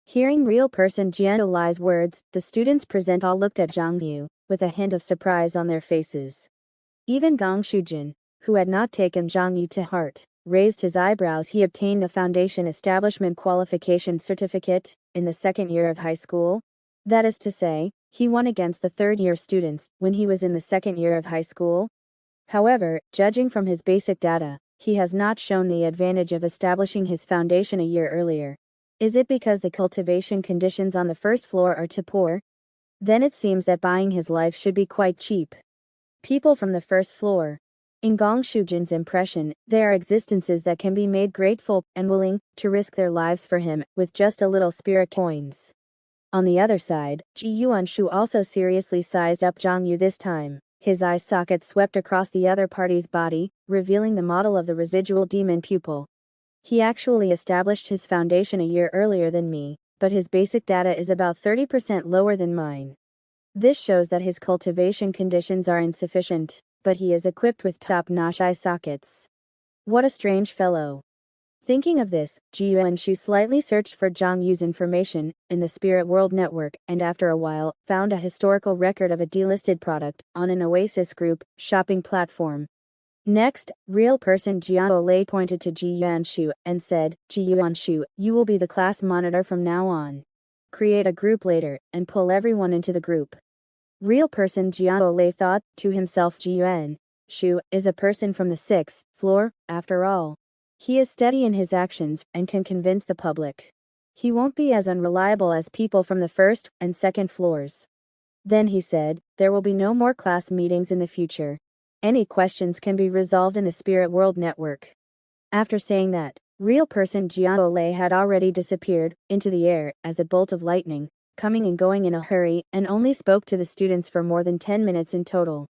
Hearing real person Jiao Lei's words, the students present all looked at Zhang Yu, with a hint of surprise on their faces. Even Gong Shujin, who had not taken Zhang Yu to heart, raised his eyebrows. He obtained the foundation establishment qualification certificate in the second year of high school. That is to say, he won against the third-year students when he was in the second year of high school. However, judging from his basic data, he has not shown the advantage of establishing his foundation a year earlier. Is it because the cultivation conditions on the first floor are too poor? Then it seems that buying his life should be quite cheap. People from the first floor. In Gong Shujin's impression, there are existences that can be made grateful and willing to risk their lives for him with just a little spirit coins. On the other side, Ji Yuanshu also seriously sized up Zhang Yu this time. His eye socket swept across the other party's body, revealing the model of the residual demon pupil. "He actually established his foundation a year earlier than me, but his basic data is about 30% lower than mine. This shows that his cultivation conditions are insufficient, but he is equipped with top-notch eye sockets. What a strange fellow." Thinking of this, Ji Yuanshu slightly searched for Zhang Yu's information in the Spirit World Network and after a while found a historical record of a delisted product on an Oasis Group shopping platform. Next, real person Jiao Lei pointed to Ji Yuanshu and said, "Ji Yuanshu, you will be the class monitor from now on. Create a group later and pull everyone into the group." Real person Jiao Lei thought to himself, Ji Yuanshu is a person from the 6th floor, after all. He is steady in his actions and can convince the public. He won't be as unreliable as people from the first and second floors. Then he said, "There will be no more class meetings in the future. Any questions can be resolved in the Spirit World Network." After saying that, real person Jiao Lei had already disappeared into the air as a bolt of lightning, coming and going in a hurry, and only spoke to the students for more than 10 minutes in total.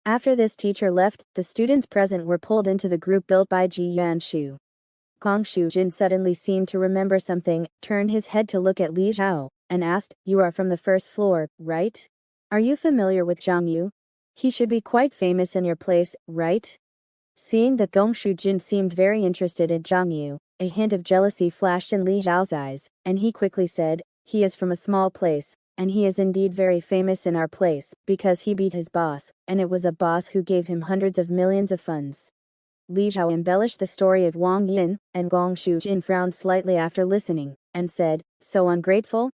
After this teacher left, the students present were pulled into the group built by Ji Yuanshu. Gong Shujin suddenly seemed to remember something, turned his head to look at Li Zhao, and asked, "You are from the first floor, right? Are you familiar with Zhang Yu? He should be quite famous in your place, right?" Seeing that Gong Shujin seemed very interested in Zhang Yu, a hint of jealousy flashed in Li Zhao's eyes, and he quickly said, "He is from a small place, and he is indeed very famous in our place, because he beat his boss, and it was a boss who gave him hundreds of millions of funds." Li Zhao embellished the story of Wang Yin, and Gong Shujin frowned slightly after listening, and said, "So ungrateful?"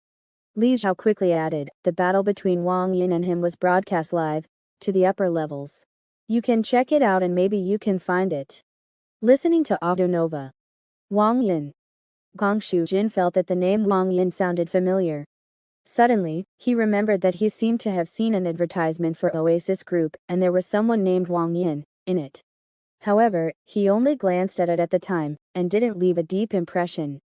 Li Zhao quickly added, "The battle between Wang Yin and him was broadcast live to the upper levels. You can check it out and maybe you can find it." Listening to Audio Nova. Wang Yin. Gong Shujin felt that the name Wang Yin sounded familiar. Suddenly, he remembered that he seemed to have seen an advertisement for Oasis Group, and there was someone named Wang Yin in it. However, he only glanced at it at the time, and didn't leave a deep impression.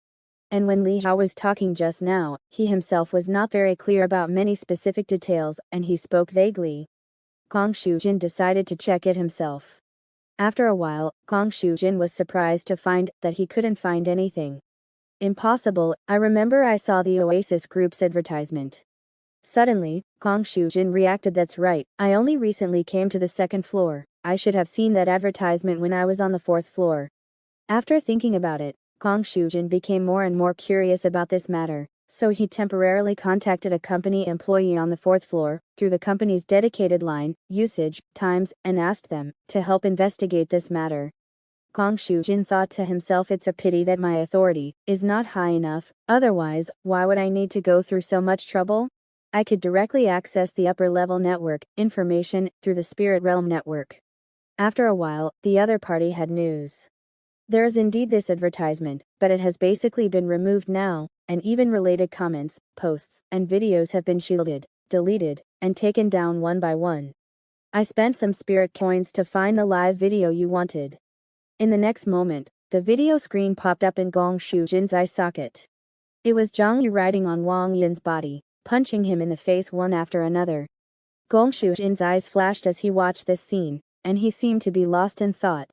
And when Li Hao was talking just now, he himself was not very clear about many specific details, and he spoke vaguely. Gong Shujin decided to check it himself. After a while, Gong Shujin was surprised to find that he couldn't find anything. Impossible, I remember I saw the Oasis Group's advertisement. Suddenly, Gong Shujin reacted. That's right, I only recently came to the second floor, I should have seen that advertisement when I was on the fourth floor. After thinking about it, Gong Shujin became more and more curious about this matter, so he temporarily contacted a company employee on the fourth floor, through the company's dedicated line, usage, times, and asked them to help investigate this matter. Gong Shujin thought to himself, it's a pity that my authority is not high enough, otherwise, why would I need to go through so much trouble? I could directly access the upper level network information through the Spirit Realm network. After a while, the other party had news. There is indeed this advertisement, but it has basically been removed now, and even related comments, posts, and videos have been shielded, deleted, and taken down one by one. I spent some spirit coins to find the live video you wanted. In the next moment, the video screen popped up in Gong Shujin's eye socket. It was Zhang Yu riding on Wang Yin's body, punching him in the face one after another. Gong Shujin's eyes flashed as he watched this scene, and he seemed to be lost in thought.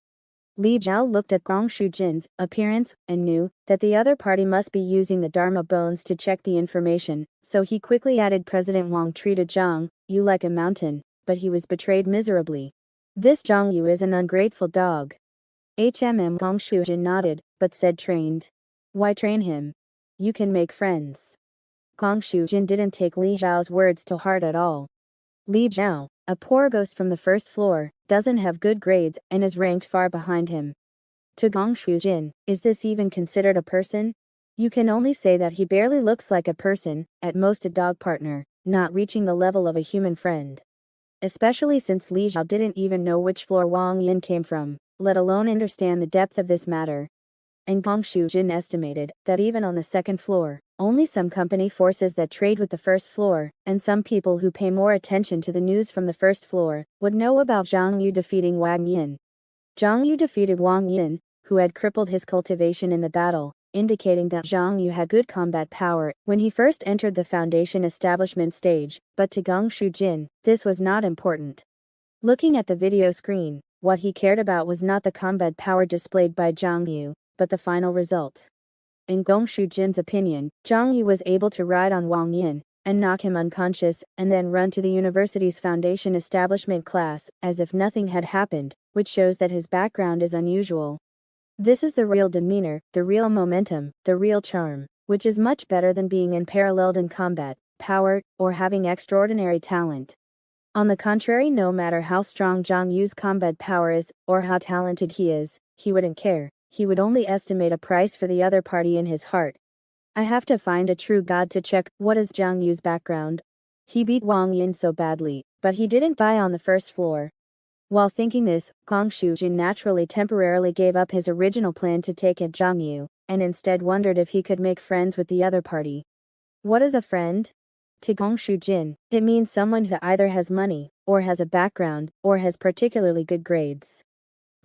Li Zhao looked at Gong Shujin's appearance and knew that the other party must be using the Dharma bones to check the information, so he quickly added President Wang treated Zhang Yu like a mountain, but he was betrayed miserably. This Zhang Yu is an ungrateful dog. Gong Shujin nodded, but said trained. Why train him? You can make friends. Gong Shujin didn't take Li Zhao's words to heart at all. Li Zhao, a poor ghost from the first floor, doesn't have good grades and is ranked far behind him. To Gong Shujin, is this even considered a person? You can only say that he barely looks like a person, at most a dog partner, not reaching the level of a human friend. Especially since Li Zhao didn't even know which floor Wang Yin came from, let alone understand the depth of this matter. And Gong Shujin estimated that even on the second floor, only some company forces that trade with the first floor, and some people who pay more attention to the news from the first floor, would know about Zhang Yu defeating Wang Yin. Zhang Yu defeated Wang Yin, who had crippled his cultivation in the battle, indicating that Zhang Yu had good combat power when he first entered the Foundation establishment stage, but to Gong Shujin, this was not important. Looking at the video screen, what he cared about was not the combat power displayed by Zhang Yu, but the final result. In Gong Shujin's opinion, Zhang Yu was able to ride on Wang Yin, and knock him unconscious, and then run to the university's foundation establishment class, as if nothing had happened, which shows that his background is unusual. This is the real demeanor, the real momentum, the real charm, which is much better than being unparalleled in combat, power, or having extraordinary talent. On the contrary, no matter how strong Zhang Yu's combat power is, or how talented he is, he wouldn't care. He would only estimate a price for the other party in his heart. I have to find a true god to check what is Zhang Yu's background. He beat Wang Yin so badly, but he didn't die on the first floor. While thinking this, Gong Shujin naturally temporarily gave up his original plan to take at Zhang Yu, and instead wondered if he could make friends with the other party. What is a friend? To Gong Shujin, it means someone who either has money, or has a background, or has particularly good grades.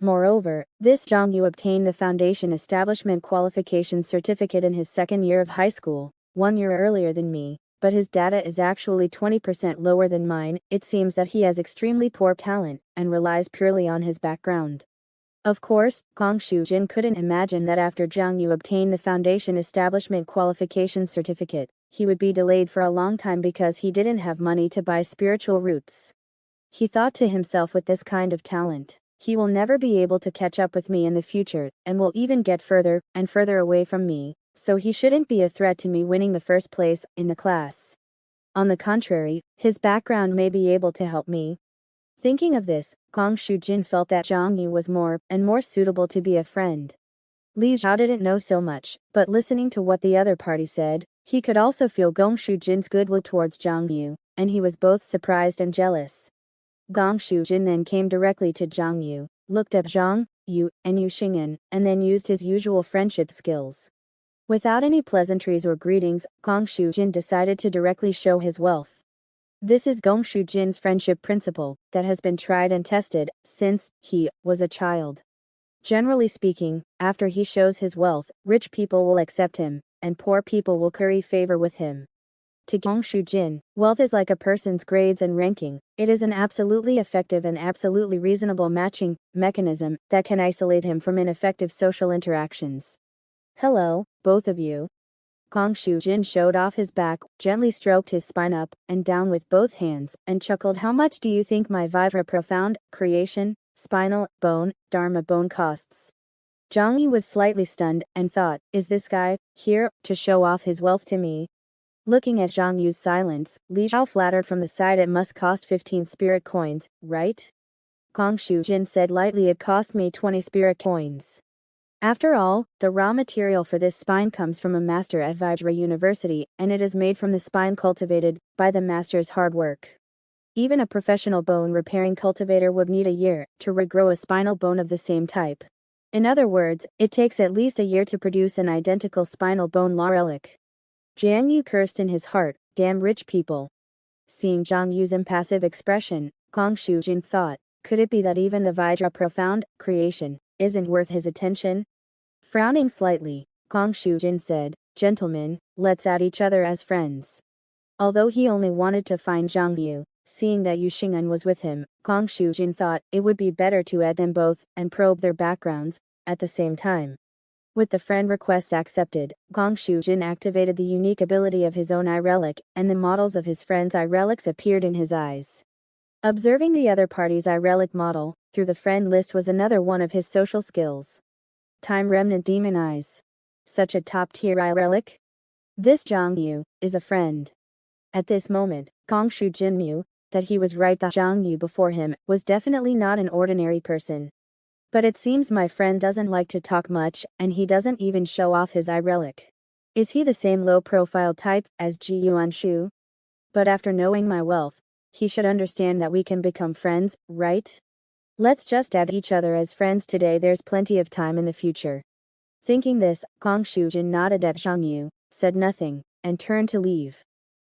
Moreover, this Zhang Yu obtained the Foundation Establishment Qualification Certificate in his second year of high school, 1 year earlier than me, but his data is actually 20% lower than mine. It seems that he has extremely poor talent, and relies purely on his background. Of course, Gong Shujin couldn't imagine that after Zhang Yu obtained the Foundation Establishment Qualification Certificate, he would be delayed for a long time because he didn't have money to buy spiritual roots. He thought to himself, with this kind of talent, he will never be able to catch up with me in the future, and will even get further and further away from me, so he shouldn't be a threat to me winning the first place in the class. On the contrary, his background may be able to help me. Thinking of this, Gong Shujin felt that Zhang Yu was more and more suitable to be a friend. Li Zhao didn't know so much, but listening to what the other party said, he could also feel Gong Shujin's goodwill towards Zhang Yu, and he was both surprised and jealous. Gong Shujin then came directly to Zhang Yu, looked at Zhang Yu and Yu Xing'an, and then used his usual friendship skills. Without any pleasantries or greetings, Gong Shujin decided to directly show his wealth. This is Gong Shujin's friendship principle that has been tried and tested since he was a child. Generally speaking, after he shows his wealth, rich people will accept him, and poor people will curry favor with him. To Gongshu Jin, wealth is like a person's grades and ranking. It is an absolutely effective and absolutely reasonable matching mechanism that can isolate him from ineffective social interactions. Hello, both of you. Gongshu Jin showed off his back, gently stroked his spine up and down with both hands, and chuckled. How much do you think my Vajra profound creation, spinal bone, Dharma bone costs? Zhang Yu was slightly stunned and thought, is this guy here to show off his wealth to me? Looking at Zhang Yu's silence, Li Zhao flattered from the side. It must cost 15 spirit coins, right? Gongshu Jin said lightly. It cost me 20 spirit coins. After all, the raw material for this spine comes from a master at Vajra University, and it is made from the spine cultivated by the master's hard work. Even a professional bone repairing cultivator would need a year to regrow a spinal bone of the same type. In other words, it takes at least a year to produce an identical spinal bone relic. Jiang Yu cursed in his heart, damn rich people. Seeing Zhang Yu's impassive expression, Gongshu Jin thought, could it be that even the Vajra profound creation isn't worth his attention? Frowning slightly, Gongshu Jin said, gentlemen, let's add each other as friends. Although he only wanted to find Zhang Yu, seeing that Yu Xing'an was with him, Gongshu Jin thought it would be better to add them both and probe their backgrounds at the same time. With the friend request accepted, Gongshu Jin activated the unique ability of his own eye relic, and the models of his friend's eye relics appeared in his eyes. Observing the other party's eye relic model through the friend list was another one of his social skills. Time Remnant Demon Eyes. Such a top-tier eye relic? This Zhang Yu is a friend. At this moment, Gongshu Jin knew that he was right. The Zhang Yu before him was definitely not an ordinary person. But it seems my friend doesn't like to talk much, and he doesn't even show off his eye relic. Is he the same low-profile type as Ji Yuanshu? But after knowing my wealth, he should understand that we can become friends, right? Let's just add each other as friends today. There's plenty of time in the future. Thinking this, Gongshu Jin nodded at Zhang Yu, said nothing, and turned to leave.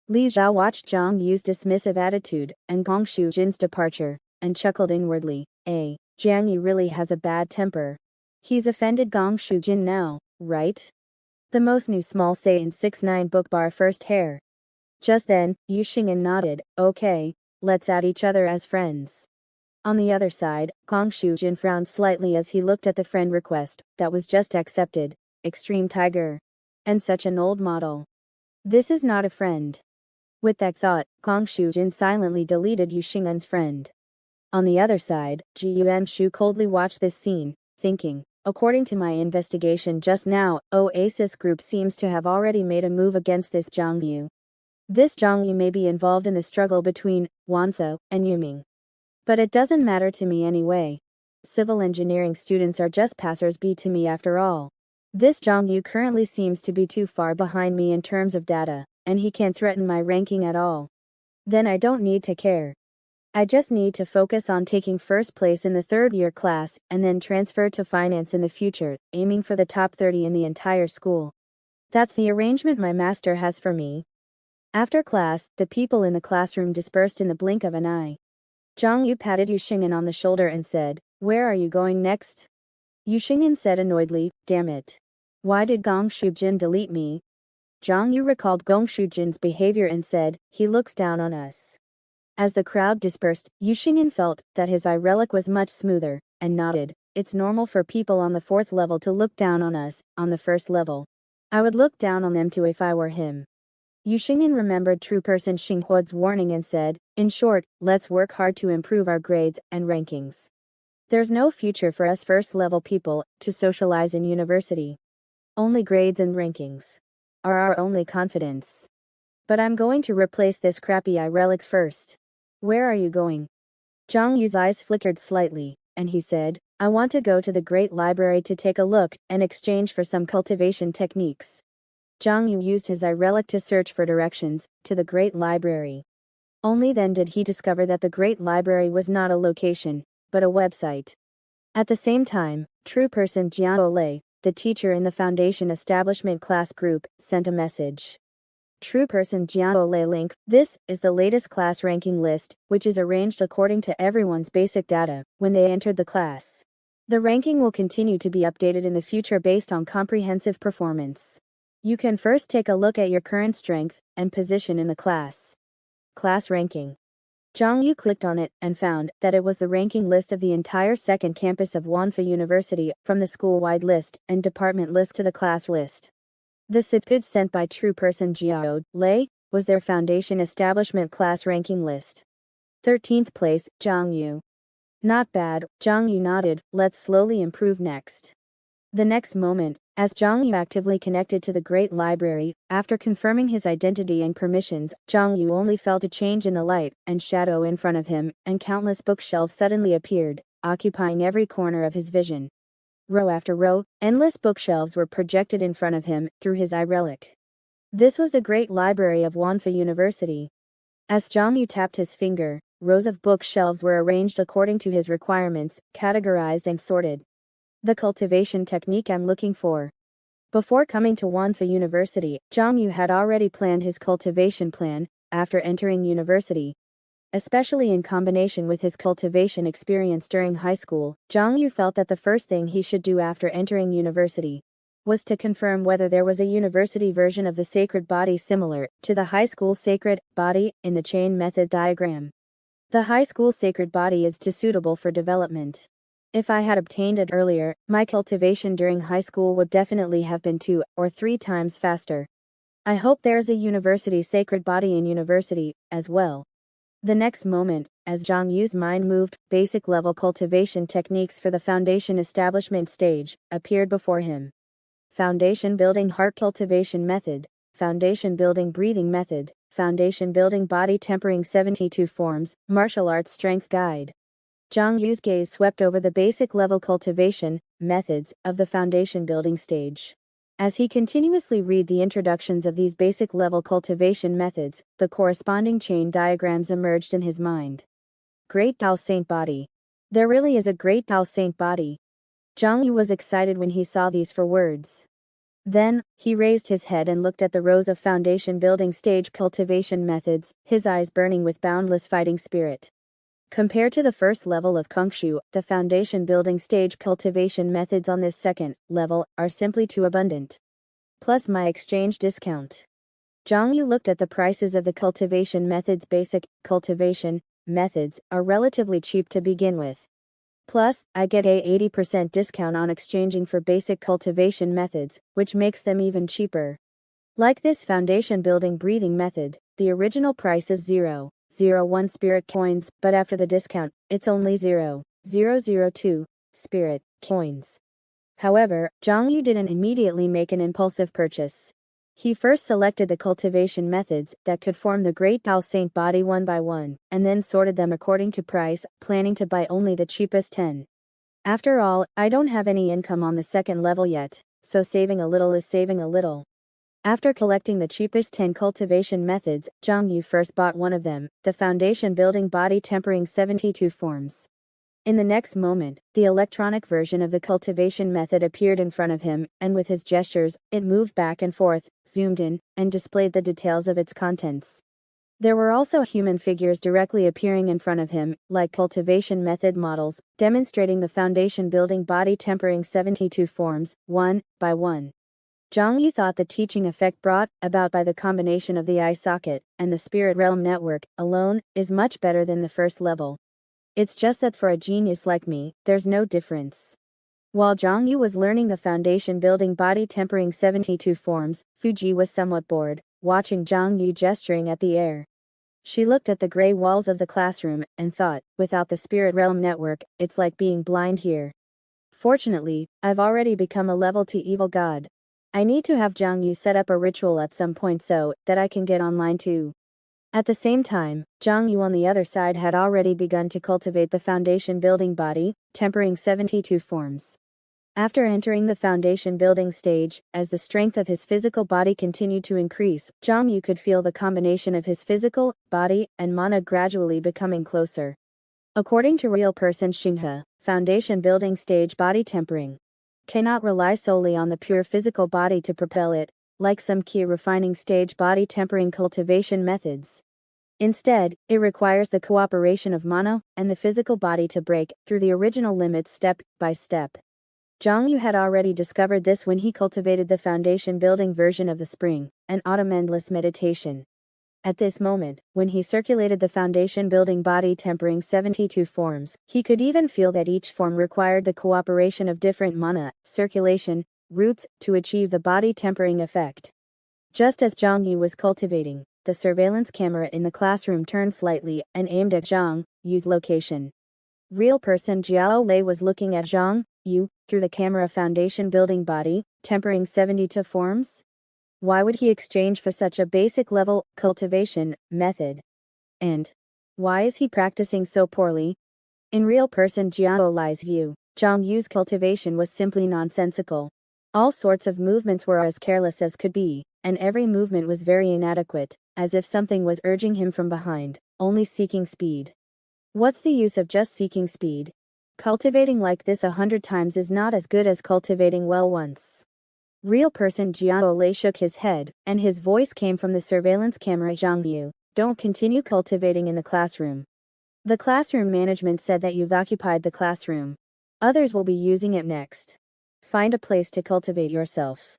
Li Zhao watched Zhang Yu's dismissive attitude and Gongshu Jin's departure, and chuckled inwardly. Zhang Yu really has a bad temper. He's offended Gongshu Jin now, right? The most new small say in 6-9 book bar first hair. Just then, Yu Xing'an nodded. Okay, let's add each other as friends. On the other side, Gongshu Jin frowned slightly as he looked at the friend request that was just accepted. Extreme Tiger. And such an old model. This is not a friend. With that thought, Gongshu Jin silently deleted Yu Xing'an's friend. On the other side, Ji Yuanshu coldly watched this scene, thinking, according to my investigation just now, Oasis Group seems to have already made a move against this Zhang Yu. This Zhang Yu may be involved in the struggle between Wantho and Yuming. But it doesn't matter to me anyway. Civil engineering students are just passers-by to me after all. This Zhang Yu currently seems to be too far behind me in terms of data, and he can't threaten my ranking at all. Then I don't need to care. I just need to focus on taking first place in the third-year class and then transfer to finance in the future, aiming for the top 30 in the entire school. That's the arrangement my master has for me. After class, the people in the classroom dispersed in the blink of an eye. Zhang Yu patted Yu Xing'an on the shoulder and said, where are you going next? Yu Xing'an said annoyedly, damn it. Why did Gongshu Jin delete me? Zhang Yu recalled Gongshu Jin's behavior and said, he looks down on us. As the crowd dispersed, Yu Xing'an felt that his eye relic was much smoother, and nodded. It's normal for people on the 4th level to look down on us, on the 1st level. I would look down on them too if I were him. Yu Xing'an remembered true person Xing Huo's warning and said, in short, let's work hard to improve our grades and rankings. There's no future for us 1st level people to socialize in university. Only grades and rankings are our only confidence. But I'm going to replace this crappy eye relic first. Where are you going? Zhang Yu's eyes flickered slightly, and he said, I want to go to the Great Library to take a look and exchange for some cultivation techniques. Zhang Yu used his eye relic to search for directions to the Great Library. Only then did he discover that the Great Library was not a location, but a website. At the same time, true person Jian Olei, the teacher in the Foundation Establishment class group, sent a message. True person Jian Olei link. This is the latest class ranking list, which is arranged according to everyone's basic data when they entered the class. The ranking will continue to be updated in the future based on comprehensive performance. You can first take a look at your current strength and position in the class. Class ranking. Xiong Yu clicked on it and found that it was the ranking list of the entire second campus of Wanfa University, from the school-wide list and department list to the class list. The subpage sent by true person Jiao Lei was their foundation establishment class ranking list. 13th place, Xiong Yu. Not bad, Xiong Yu nodded. Let's slowly improve next. The next moment, as Xiong Yu actively connected to the Great Library, after confirming his identity and permissions, Xiong Yu only felt a change in the light and shadow in front of him, and countless bookshelves suddenly appeared, occupying every corner of his vision. Row after row, endless bookshelves were projected in front of him, through his eye relic. This was the Great Library of Wanfa University. As Xiong Yu tapped his finger, rows of bookshelves were arranged according to his requirements, categorized and sorted. The cultivation technique I'm looking for. Before coming to Wanfa University, Xiong Yu had already planned his cultivation plan after entering university. Especially in combination with his cultivation experience during high school, Xiong Yu felt that the first thing he should do after entering university was to confirm whether there was a university version of the sacred body similar to the high school sacred body in the chain method diagram. The high school sacred body is too suitable for development. If I had obtained it earlier, my cultivation during high school would definitely have been 2 or 3 times faster. I hope there's a university sacred body in university, as well. The next moment, as Xiong Yu's mind moved, basic level cultivation techniques for the foundation establishment stage appeared before him. Foundation building heart cultivation method, foundation building breathing method, foundation building body tempering 72 forms, martial arts strength guide. Xiong Yu's gaze swept over the basic level cultivation methods of the foundation building stage. As he continuously read the introductions of these basic level cultivation methods, the corresponding chain diagrams emerged in his mind. Great Tao Saint Body. There really is a Great Tao Saint Body. Xiong Yu was excited when he saw these 4 words. Then, he raised his head and looked at the rows of foundation building stage cultivation methods, his eyes burning with boundless fighting spirit. Compared to the first level of Kongshu, the foundation building stage cultivation methods on this second level are simply too abundant. Plus my exchange discount. Xiong Yu looked at the prices of the cultivation methods. Basic cultivation methods are relatively cheap to begin with. Plus, I get a 80% discount on exchanging for basic cultivation methods, which makes them even cheaper. Like this foundation building breathing method, the original price is 0.01 spirit coins, but after the discount, it's only 0.002 spirit coins. However, Xiong Yu didn't immediately make an impulsive purchase. He first selected the cultivation methods that could form the Great Tao Saint Body one by one, and then sorted them according to price, planning to buy only the cheapest 10. After all, I don't have any income on the second level yet, so saving a little is saving a little. After collecting the cheapest 10 cultivation methods, Xiong Yu first bought one of them, the foundation building body tempering 72 forms. In the next moment, the electronic version of the cultivation method appeared in front of him, and with his gestures, it moved back and forth, zoomed in, and displayed the details of its contents. There were also human figures directly appearing in front of him, like cultivation method models, demonstrating the foundation building body tempering 72 forms, one by one. Xiong Yu thought the teaching effect brought about by the combination of the eye socket and the spirit realm network alone is much better than the first level. It's just that for a genius like me, there's no difference. While Xiong Yu was learning the foundation building body tempering 72 forms, Fuji was somewhat bored, watching Xiong Yu gesturing at the air. She looked at the gray walls of the classroom and thought, without the spirit realm network, it's like being blind here. Fortunately, I've already become a level 2 evil god. I need to have Xiong Yu set up a ritual at some point so that I can get online too. At the same time, Xiong Yu on the other side had already begun to cultivate the foundation building body, tempering 72 forms. After entering the foundation building stage, as the strength of his physical body continued to increase, Xiong Yu could feel the combination of his physical body and mana gradually becoming closer. According to real person Xinghe, foundation building stage body tempering cannot rely solely on the pure physical body to propel it, like some key refining stage body tempering cultivation methods. Instead, it requires the cooperation of mana and the physical body to break through the original limits step by step. Zhang Yu had already discovered this when he cultivated the foundation building version of the spring, and autumn endless meditation. At this moment, when he circulated the foundation building body tempering 72 forms, he could even feel that each form required the cooperation of different mana, circulation, roots, to achieve the body tempering effect. Just as Zhang Yu was cultivating, the surveillance camera in the classroom turned slightly and aimed at Zhang Yu's location. Real person Jiao Lei was looking at Zhang Yu through the camera foundation building body, tempering 72 forms. Why would he exchange for such a basic level cultivation method? And why is he practicing so poorly? In real person Jiao Lei's view, Zhang Yu's cultivation was simply nonsensical. All sorts of movements were as careless as could be, and every movement was very inadequate, as if something was urging him from behind, only seeking speed. What's the use of just seeking speed? Cultivating like this 100 times is not as good as cultivating well once. Real person Jiao Lei shook his head, and his voice came from the surveillance camera. Zhang Yu, don't continue cultivating in the classroom. The classroom management said that you've occupied the classroom. Others will be using it next. Find a place to cultivate yourself.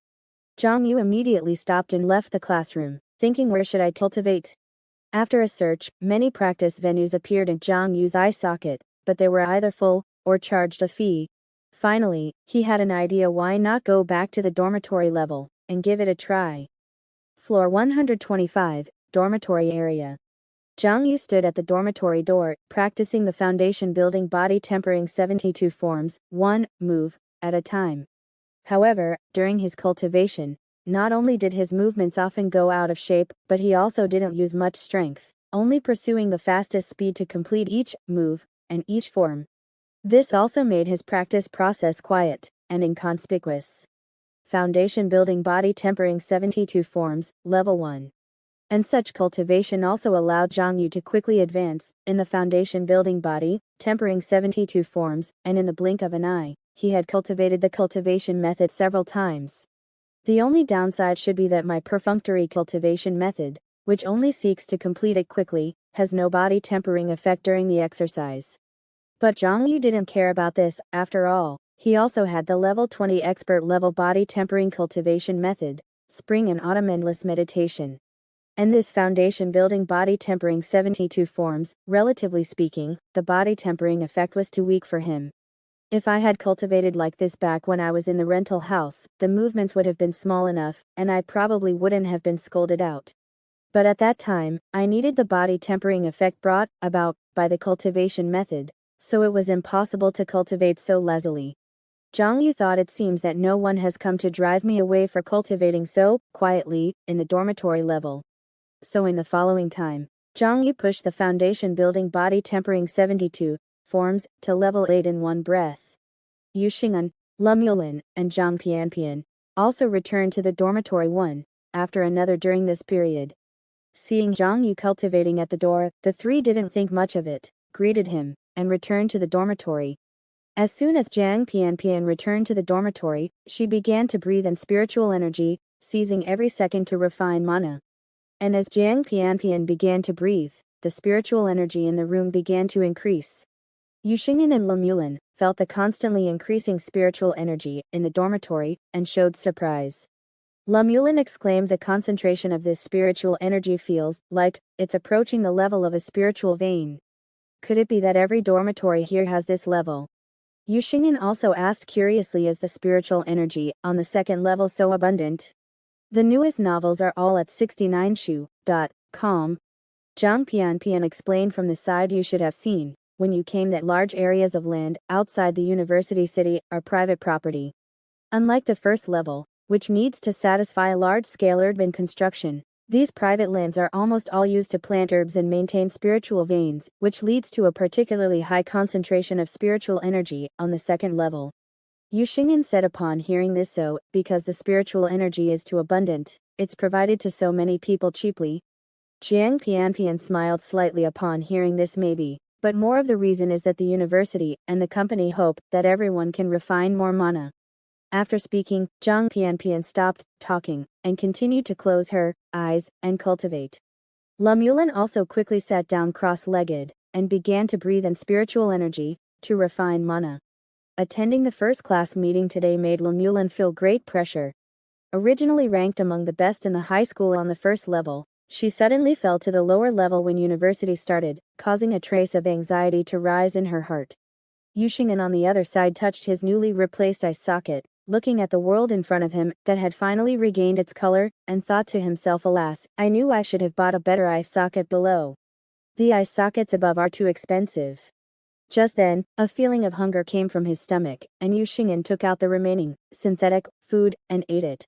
Zhang Yu immediately stopped and left the classroom, thinking, where should I cultivate? After a search, many practice venues appeared in Zhang Yu's eye socket, but they were either full or charged a fee. Finally, he had an idea: why not go back to the dormitory level and give it a try? Floor 125, dormitory area. Zhang Yu stood at the dormitory door, practicing the foundation building body tempering 72 forms, one move at a time. However, during his cultivation, not only did his movements often go out of shape, but he also didn't use much strength, only pursuing the fastest speed to complete each move and each form. This also made his practice process quiet and inconspicuous. Foundation building body tempering 72 forms, level 1. And such cultivation also allowed Zhang Yu to quickly advance in the foundation building body tempering 72 forms, and in the blink of an eye, he had cultivated the cultivation method several times. The only downside should be that my perfunctory cultivation method, which only seeks to complete it quickly, has no body tempering effect during the exercise. But Zhang Yu didn't care about this. After all, he also had the level 20 expert level body tempering cultivation method, spring and autumn endless meditation. And this foundation building body tempering 72 forms, relatively speaking, the body tempering effect was too weak for him. If I had cultivated like this back when I was in the rental house, the movements would have been small enough, and I probably wouldn't have been scolded out. But at that time, I needed the body tempering effect brought about by the cultivation method, so it was impossible to cultivate so lazily. Zhang Yu thought, it seems that no one has come to drive me away for cultivating so quietly in the dormitory level. So in the following time, Zhang Yu pushed the foundation building body tempering 72 forms to level 8 in one breath. Yu Xing'an, Lumulin, and Zhang Pianpian also returned to the dormitory one after another during this period. Seeing Zhang Yu cultivating at the door, the three didn't think much of it, greeted him, and returned to the dormitory. As soon as Zhang Pianpian returned to the dormitory, she began to breathe in spiritual energy, seizing every second to refine mana. And as Zhang Pianpian began to breathe, the spiritual energy in the room began to increase. Yu Xingyan and Lumulin felt the constantly increasing spiritual energy in the dormitory and showed surprise. Lumulin exclaimed, the concentration of this spiritual energy feels like it's approaching the level of a spiritual vein. Could it be that every dormitory here has this level? Yu Xingyan also asked curiously, is the spiritual energy on the second level so abundant? The newest novels are all at 69shu.com. Zhang Pianpian explained from the side. You should have seen, when you came, that large areas of land outside the university city are private property. Unlike the first level, which needs to satisfy a large-scale urban construction, these private lands are almost all used to plant herbs and maintain spiritual veins, which leads to a particularly high concentration of spiritual energy on the second level. Yu Xingyan said upon hearing this, so, because the spiritual energy is too abundant, it's provided to so many people cheaply. Zhang Pianpian smiled slightly upon hearing this. Maybe, but more of the reason is that the university and the company hope that everyone can refine more mana. After speaking, Zhang Pianpian stopped talking and continued to close her eyes and cultivate. Lumulin also quickly sat down cross-legged and began to breathe in spiritual energy to refine mana. Attending the first-class meeting today made Lemulin feel great pressure. Originally ranked among the best in the high school on the first level, she suddenly fell to the lower level when university started, causing a trace of anxiety to rise in her heart. Xiong on the other side touched his newly replaced eye socket, looking at the world in front of him that had finally regained its color, and thought to himself, alas, I knew I should have bought a better eye socket below. The eye sockets above are too expensive. Just then, a feeling of hunger came from his stomach, and Xiong took out the remaining synthetic food and ate it.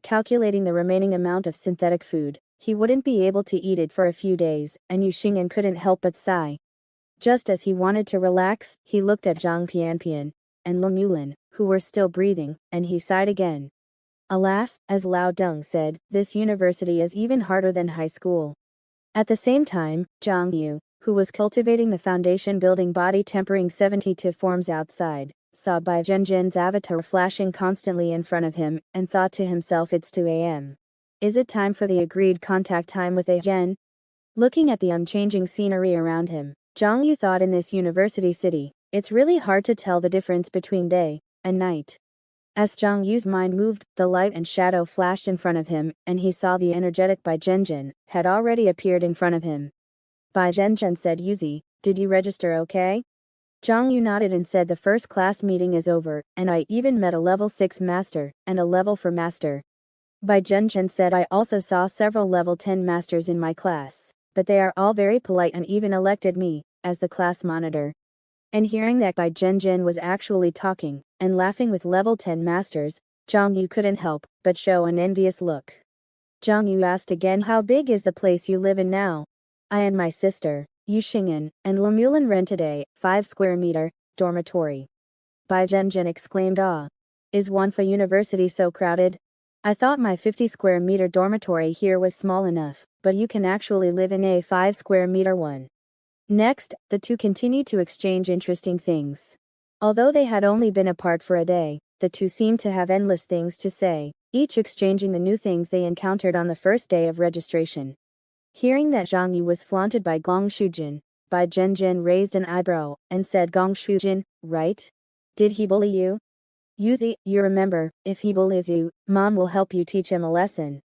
Calculating the remaining amount of synthetic food, he wouldn't be able to eat it for a few days, and Xiong couldn't help but sigh. Just as he wanted to relax, he looked at Zhang Pianpian and Lemulin, who were still breathing, and he sighed again. Alas, as Lao Deng said, this university is even harder than high school. At the same time, Zhang Yu, who was cultivating the foundation building body tempering 72 forms outside, saw Bai Zhenjian's avatar flashing constantly in front of him, and thought to himself, it's 2 a.m. Is it time for the agreed contact time with A Zhen? Looking at the unchanging scenery around him, Zhang Yu thought, in this university city, it's really hard to tell the difference between day and night. As Zhang Yu's mind moved, the light and shadow flashed in front of him, and he saw the energetic Bai Zhenjian had already appeared in front of him. Bai Zhenjian said, Yuzi, did you register okay? Zhang Yu nodded and said, the first class meeting is over, and I even met a level 6 master, and a level 4 master. Bai Zhenjian said, I also saw several level 10 masters in my class, but they are all very polite and even elected me as the class monitor. And hearing that Bai Zhenjian was actually talking and laughing with level 10 masters, Zhang Yu couldn't help but show an envious look. Zhang Yu asked again, how big is the place you live in now? I and my sister, Xiong, and Lemulin rented a 5 square meter dormitory. Bai Zhenjian exclaimed, ah. Is Wanfa University so crowded? I thought my 50 square meter dormitory here was small enough, but you can actually live in a 5 square meter one. Next, the two continued to exchange interesting things. Although they had only been apart for a day, the two seemed to have endless things to say, each exchanging the new things they encountered on the first day of registration. Hearing that Zhang Yu was flaunted by Gong Shujin, Bai Zhenjian raised an eyebrow and said, Gong Shujin, right? Did he bully you? Yuzi, you remember, if he bullies you, Mom will help you teach him a lesson.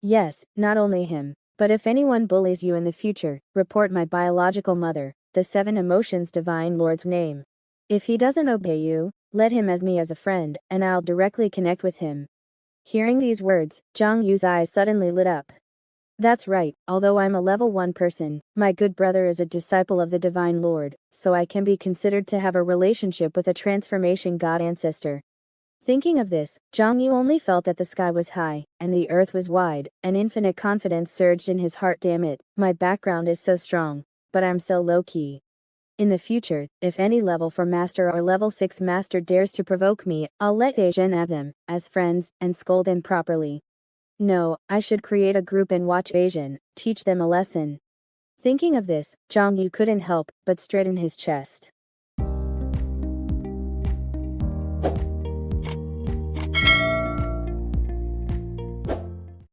Yes, not only him, but if anyone bullies you in the future, report my biological mother, the 7 Emotions Divine Lord's name. If he doesn't obey you, let him as me as a friend, and I'll directly connect with him. Hearing these words, Zhang Yu's eyes suddenly lit up. That's right, although I'm a level 1 person, my good brother is a disciple of the Divine Lord, so I can be considered to have a relationship with a transformation god ancestor. Thinking of this, Zhang Yu only felt that the sky was high, and the earth was wide, and infinite confidence surged in his heart. Damn it, my background is so strong, but I'm so low-key. In the future, if any level 4 master or level 6 master dares to provoke me, I'll let A Zhen have them, as friends, and scold them properly. No, I should create a group and watch A Zhen, teach them a lesson. Thinking of this, Zhang Yu couldn't help but straighten his chest.